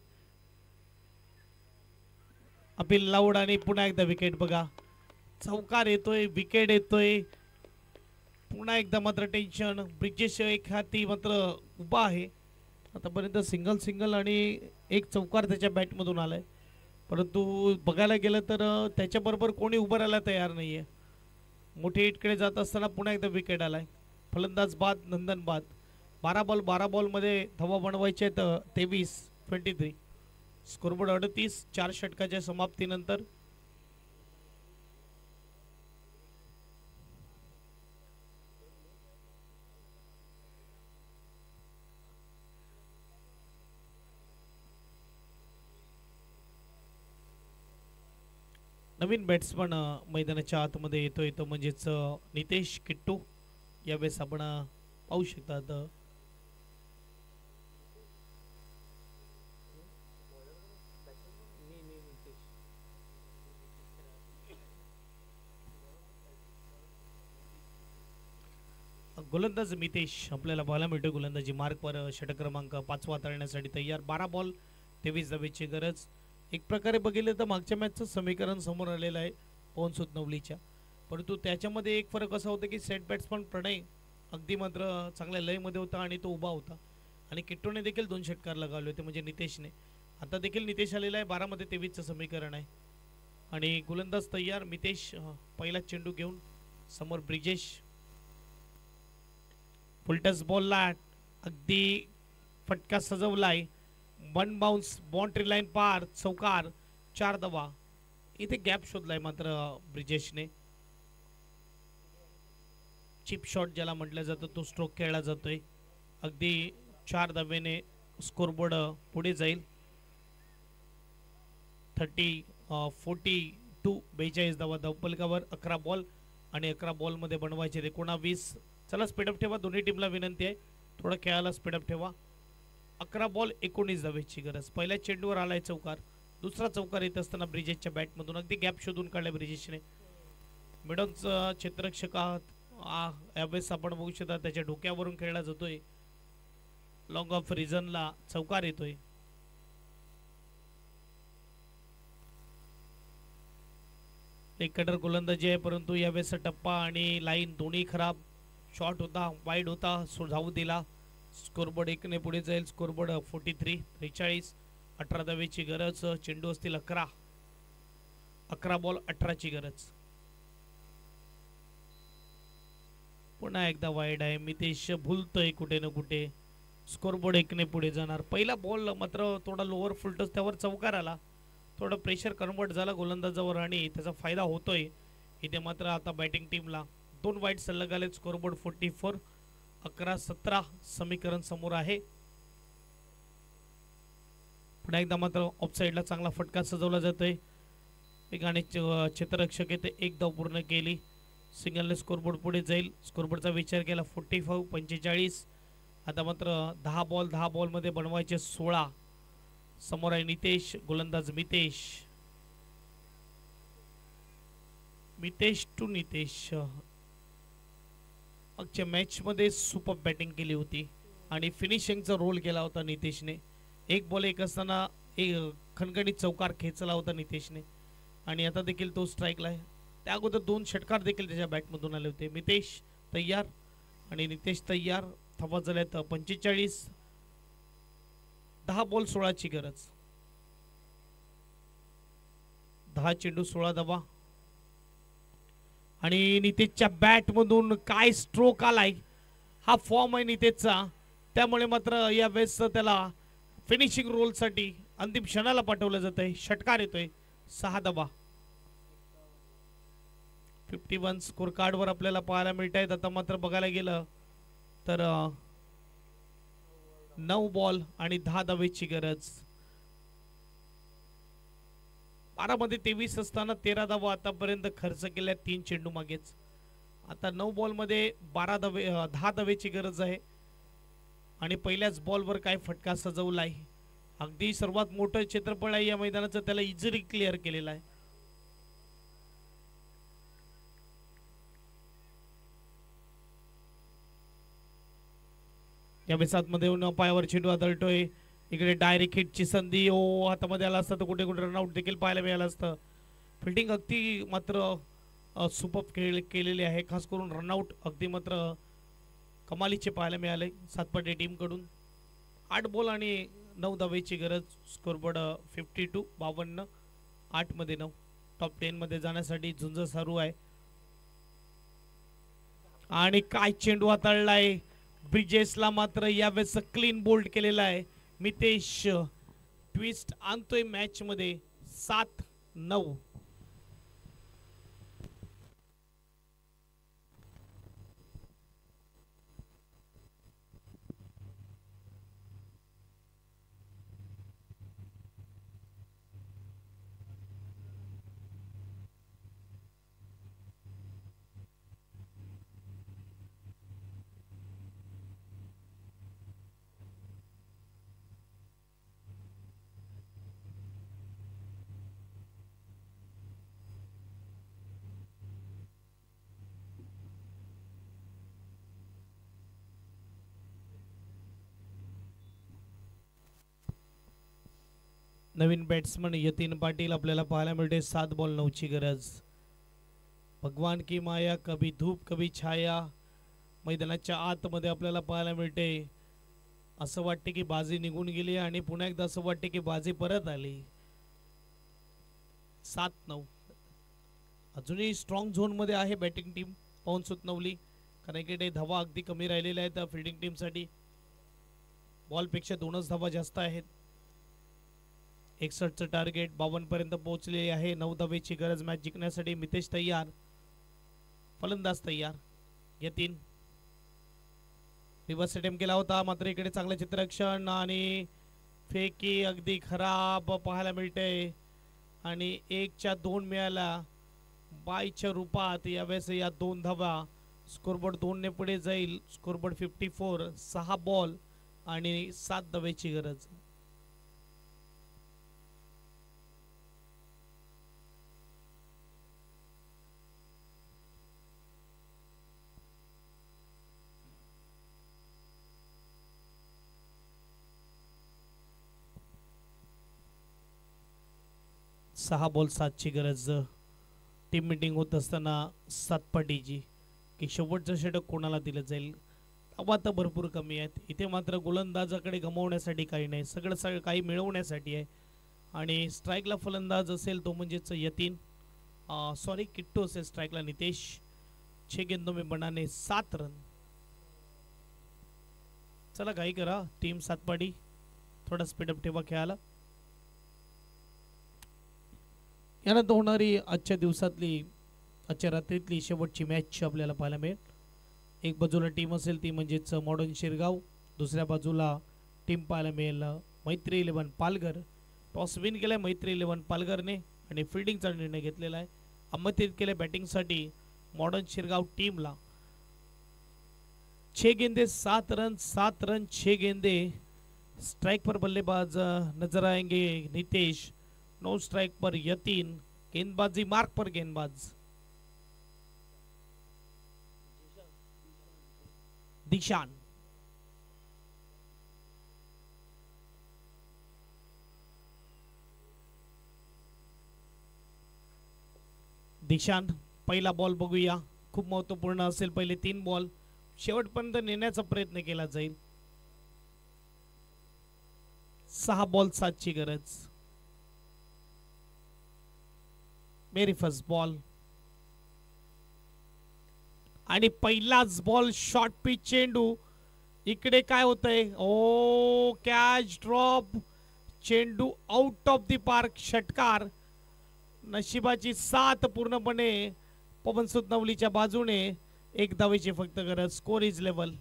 अपील लाऊड आणि पुन्हा एकदा विकेट बघा. चौकार येतोय, विकेट येतोय. पुन्हा एकदा मात्र टेन्शन. ब्रिजेश एक हाती मात्र उभा आहे. आतापर्यंत सिंगल सिंगल आणि एक चौकार त्याच्या बॅटमधून आलाय, परंतु बघायला गेलं तर त्याच्याबरोबर कोणी उभं राहायला तयार नाहीये. मोठे हिटकडे जात असताना पुन्हा एकदा विकेट आलाय. फलंदाज बाद, नंदन बाद. 12 बॉलमध्ये धावा बनवायचे आहेत 23. स्कोरबोर्ड 38. 4 षटकाच्या समाप्तीनंतर नवीन बॅट्समन मैदानाच्या आतमध्ये येतोय, तो म्हणजेच नितेश किट्टू. यावेळेस आपण पाहू शकतात गोलंदाज मितेश आपल्याला पाहायला मिळतो. गोलंदाजी मार्कवर षटक क्रमांक 5 हाताळण्यासाठी तयार. 12 बॉल 23 धावेची गरज. एक प्रकारे बघितलं तर मागच्या मॅचचं समीकरण समोर आलेलं आहे पवन सूद नवलीच्या, परंतु त्याच्यामध्ये एक फरक असा होता की सेट बॅट्समन प्रणय अगदी मात्र चांगल्या लयमध्ये होता आणि तो उभा होता, आणि किट्टूने देखील 2 षटकार लगावले होते, म्हणजे नितेशने. आता देखील नितेश आलेला आहे. 12 मध्ये 23चं समीकरण आहे आणि गोलंदाज तयार. मितेश पहिला चेंडू घेऊन समोर ब्रिजेश. फुलटस बॉलला अगदी फटका सजवलाय. 1 बाउन्स, बाउंड्री लाईन पार, चौकार. 4 धावा. इथे गॅप शोधलाय मात्र ब्रिजेशने. चिप शॉट ज्याला म्हटलं जातं तो स्ट्रोक खेळला जातोय. अगदी 4 धावेने स्कोरबोर्ड पुढे जाईल. 42 42 धावा धावपलकावर. 11 बॉल आणि 11 बॉलमध्ये बनवायचे 19. चला स्पीडअप ठेवा, दोन्ही टीमला विनंती आहे, थोडं खेळायला स्पीडअप ठेवा. 11 बॉल 19 धावेची गरज. पहिल्या चेंडूवर आलाय चौकार. दुसरा चौकार येत असताना ब्रिजेशच्या बॅटमधून अगदी गॅप शोधून काढलाय ब्रिजेशने. मिडॉनचा क्षेत्ररक्षक यावेळेस आपण बघू शकता त्याच्या डोक्यावरून खेळला जातोय. लॉंग ऑफ रिझनला चौकार येतोय. एक कटर गोलंदाजी आहे, परंतु यावेळेस टप्पा आणि लाईन दोन्ही खराब. शॉट होता, वाईड होता, धावू दिला. स्कोरबोर्ड 1 ने पुढे जाईल. स्कोरबोर्ड 43. 18 धावेची गरज. चेंडू असतील 11. 11 बॉल 18 ची गरज. पुन्हा एकदा वाईड आहे. मितेश भुलतोय कुठे ना कुठे. स्कोरबोर्ड 1 ने पुढे जाणार. पहिला बॉल मात्र थोडा लोअर फुलटस, त्यावर चौकार आला. थोडं प्रेशर कन्वर्ट झाला गोलंदाजावर आणि त्याचा फायदा होतोय इथे मात्र आता बॅटिंग टीमला. 2 वाईड सलग आले. स्कोरबोर्ड 44. 11-17 समीकरण समोर आहे. पुन्हा एकदा मात्र ऑफसाईडला चांगला फटका सजवला जातोय. वेगाने क्षेत्ररक्षक येते. 1 धाव पूर्ण केली. सिंगलने स्कोरबोर्ड पुढे जाईल. स्कोरबोर्डचा विचार केला 45. आता मात्र 10 बॉलमध्ये बनवायचे 16. समोर आहे नितेश. गोलंदाज मितेश टू नितेश. मागच्या मॅच मध्ये सुपर बॅटिंग केली होती आणि फिनिशिंगचा रोल केला होता नितेशने. 1 बॉल 1 असताना एक खणखणीत चौकार खेचला होता नितेशने आणि आता देखील तो स्ट्राईकला आहे. त्या अगोदर 2 षटकार देखील त्याच्या बॅटमधून आले होते. मितेश तयार आणि नितेश तयार. धावा झाल्यात 45. 10 बॉल 16 ची गरज. 10 चेंडू 16 धावा आणि नितेशच्या बॅटमधून काय स्ट्रोक आलाय. हा फॉर्म आहे नितेशचा, त्यामुळे मात्र या वेळेस त्याला फिनिशिंग रोलसाठी अंतिम क्षणाला पाठवलं जात आहे. षटकार येतोय. 6 धावा. 51 स्कोर कार्डवर आपल्याला पाहायला मिळत आहेत. आता मात्र बघायला गेलं तर 9 बॉल आणि 10 धावेची गरज. 12 मध्ये 23 असताना 13 धावा आतापर्यंत खर्च केल्या 3 चेंडू मागेच. आता 9 बॉल मध्ये 10 धावेची गरज आहे आणि पहिल्याच बॉलवर काय फटका सजवलाय. अगदी सर्वात मोठं क्षेत्रफळ आहे या मैदानाचं, त्याला इझिली क्लिअर केलेलं आहे. यावेळी सातमध्ये येऊन पायावर चेंडू आदळतोय. इकडे डायरेक्ट हिटची संधी हातामध्ये आला असतं तर कुठे कुठे रनआउट देखील पाहायला मिळालं असतं. फिल्डिंग अगदी मात्र सुपर केलेली आहे, खास करून रनआउट अगदी मात्र कमालीचे पाहायला मिळाले सातपाटी टीमकडून. 8 बॉल आणि 9 धावेची गरज. स्कोरबोर्ड 52 52, 8 मध्ये 9. टॉप 10 मध्ये जाण्यासाठी झुंज सुरू आहे. आणि काय चेंडू हाताळलाय ब्रिजेसला, मात्र यावेळेस क्लीन बोल्ड केलेला आहे. मितेश ट्विस्ट आणतोय मॅच मध्ये. 7-9. नवीन बॅट्समन यतीन पाटील आपल्याला पाहायला मिळते. 7 बॉल 9ची गरज. भगवान की माया कभी धूप कभी छाया मैदानाच्या आतमध्ये आपल्याला पाहायला मिळते. असं वाटते की बाजी निघून गेली आणि पुन्हा एकदा असं वाटते की बाजी परत आली. 7-9. अजूनही स्ट्रॉंग झोन मध्ये आहे बॅटिंग टीम पवन सुतनवली, कारण इकडे धावा अगदी कमी राहिलेल्या आहेत फिल्डिंग टीमसाठी. बॉलपेक्षा 2च धावा जास्त आहेत. 61चं टार्गेट 52 पर्यंत पोहोचले आहे. 9 धावेची गरज मॅच जिंकण्यासाठी. मितेश तयार, फलंदाज तयार. यतीन रिव्हर्स अटेम्प्ट केला होता, मात्र इकडे चांगलं चित्ररक्षण आणि फेकी अगदी खराब पाहायला मिळते. आणि 1च्या 2 मिळाला बायच्या रूपात. यावेळेस या 2 धावा. स्कोरबोर्ड 2 ने पुढे जाईल. स्कोरबोर्ड 54. 6 बॉल आणि 7 धावेची गरज. सहा बॉल 7ची गरज. टीम मीटिंग होत असताना सातपाटीची की शेवटचं षटक कोणाला दिलं जाईल. धावा तर भरपूर कमी आहेत इथे, मात्र गोलंदाजाकडे गमावण्यासाठी काही नाही, सगळं काही मिळवण्यासाठी आहे. आणि स्ट्राईकला फलंदाज असेल तो म्हणजेच यतीन, सॉरी किट्टू असेल स्ट्राईकला नितेश. 6 गेंदों में बनाने 7 रन. चला घाई करा टीम सातपाटी, थोडा स्पीडअप ठेवा खेळाला. यानंतर होणारी आजच्या दिवसातली आजच्या रात्रीतली शेवटची मॅच आपल्याला पाहायला मिळेल. एक बाजूला टीम असेल ती म्हणजेच मॉडर्न शिरगाव, दुसऱ्या बाजूला टीम पाहायला मिळेल मैत्री 11 पालघर. टॉस विन केलाय मैत्री 11 पालघरने आणि फिल्डिंगचा निर्णय घेतलेला आहे. आमंत्रित केले बॅटिंगसाठी मॉडर्न शिरगाव टीमला. 6 गेंदे 7 रन, 7 रन 6 गेंदे. स्ट्राइक पर बल्लेबाज नजर आएंगे नितेश, नो स्ट्राइक पर यतीन, गेंदबाजी मार्क पर गेंदबाज दिशान. दिशान पहिला बॉल बघूया, खूप महत्वपूर्ण असेल. पहिले 3 बॉल शेवटपर्यंत नेण्याचा प्रयत्न केला जाईल. 6 बॉल 7ची गरज. मेरी फर्स्ट बॉल आणि पहिलाच बॉल शॉर्ट पिच चेंडू. इकडे काय होतंय, ओ कॅच ड्रॉप, चेंडू आउट ऑफ द पार्क. षटकार. नशिबाची साथ पूर्णपणे पवन सुतनवलीच्या बाजूने. 1 धावेची फक्त गरज. Score is level.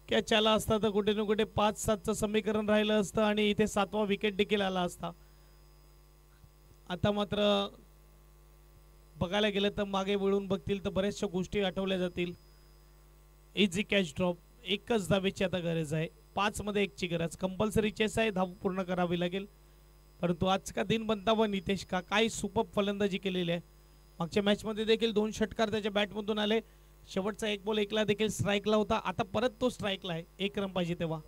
कॅच आला असता तर कुठे ना कुठे 5-7चं समीकरण राहिलं असतं आणि इथे 7वा विकेट देखील आला असता. आता मात्र बघायला गेलं तर मागे वळून बघतील तर बऱ्याचशा गोष्टी आठवल्या जातील. इझी कॅच ड्रॉप, एकच धावेची आता गरज आहे. 5 मध्ये 1 ची गरज. कंपल्सरी चेस आहे, धाव पूर्ण करावी लागेल. परंतु आज का दिन बनता व नितेश का काय सुपर फलंदाजी केलेली आहे. मागच्या मॅच मध्ये देखील 2 षटकार त्याच्या बॅटमधून आले. शेवटचा 1 बॉल एकला देखील स्ट्राईकला होता. आता परत तो स्ट्राईकला आहे. 1 रन पाहिजे तेव्हा.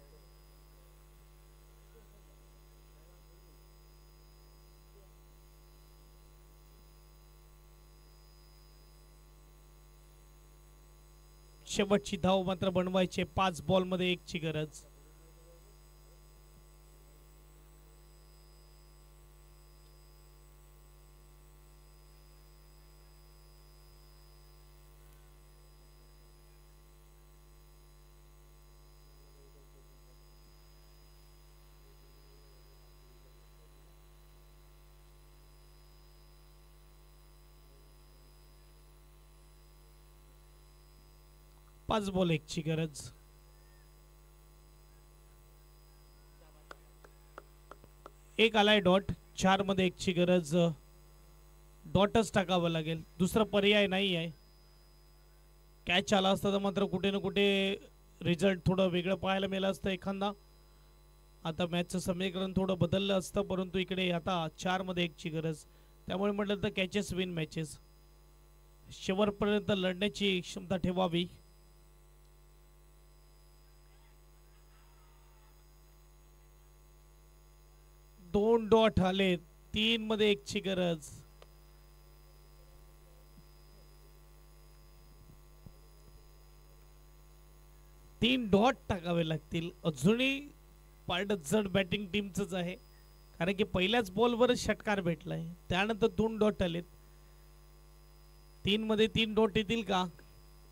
शेवटची धाव मात्र बनवायचे. 5 बॉल मध्ये 1 ची गरज. पाच बॉल 1 ची गरज. एक आलाय डॉट. 4 मध्ये 1 ची गरज. डॉटच टाकावं लागेल, दुसरा पर्याय नाही आहे. कॅच आला असता तर मात्र कुठे ना कुठे रिझल्ट थोडं वेगळं पाहायला मिळालं असतं एखादा. आता मॅचचं समीकरण थोडं बदललं असतं. परंतु इकडे आता 4 मध्ये 1 ची गरज. त्यामुळे म्हटलं तर कॅचेस विन मॅचेस. शेवटपर्यंत लढण्याची क्षमता ठेवावी. 2 डॉट आले. 3 मध्ये 1 ची गरज. तीन डॉट टाकावे लागतील. अजूनही पार्ट जड बॅटिंग टीमच आहे, कारण की पहिल्याच बॉलवरच षटकार भेटलाय. त्यानंतर 2 डॉट आलेत. 3 मध्ये 3 डॉट येतील का?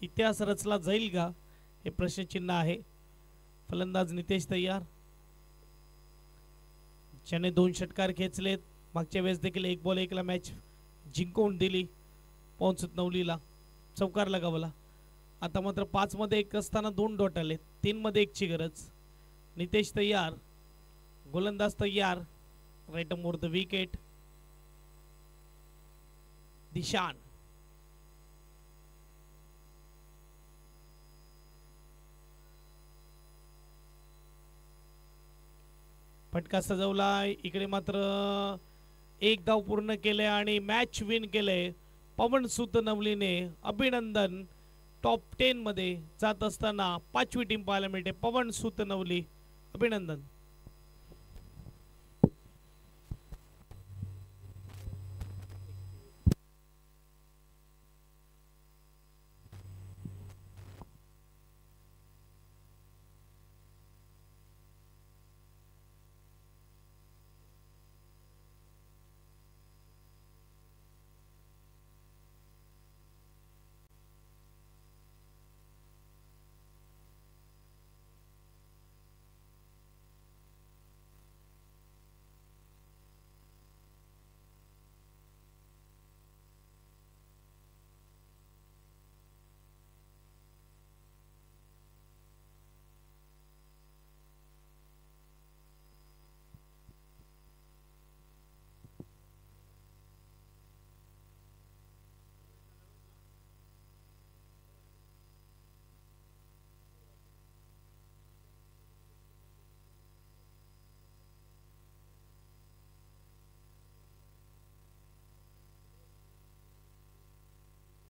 इतिहास रचला जाईल का? हे प्रश्नचिन्ह आहे. फलंदाज नितेश तयार, ज्याने 2 षटकार खेचलेत. मागच्या वेळेस देखील 1 बॉल 1 ला मॅच जिंकवून दिली. पोहोचत नवलीला चौकार लगावला. आता मात्र 5 मध्ये 1 असताना 2 डॉट आले. 3 मध्ये 1 ची गरज. नितेश तयार, गोलंदाज तयार. Right more the wicket. दिशान फटका सजवलाय. इकडे मात्र 1 धाव पूर्ण केले आणि मॅच विन केले पवन सूत नवलीने. अभिनंदन. टॉप 10 मध्ये जात असताना 5वी टीम पाहायला मिळते. पवन सूत नवली, अभिनंदन.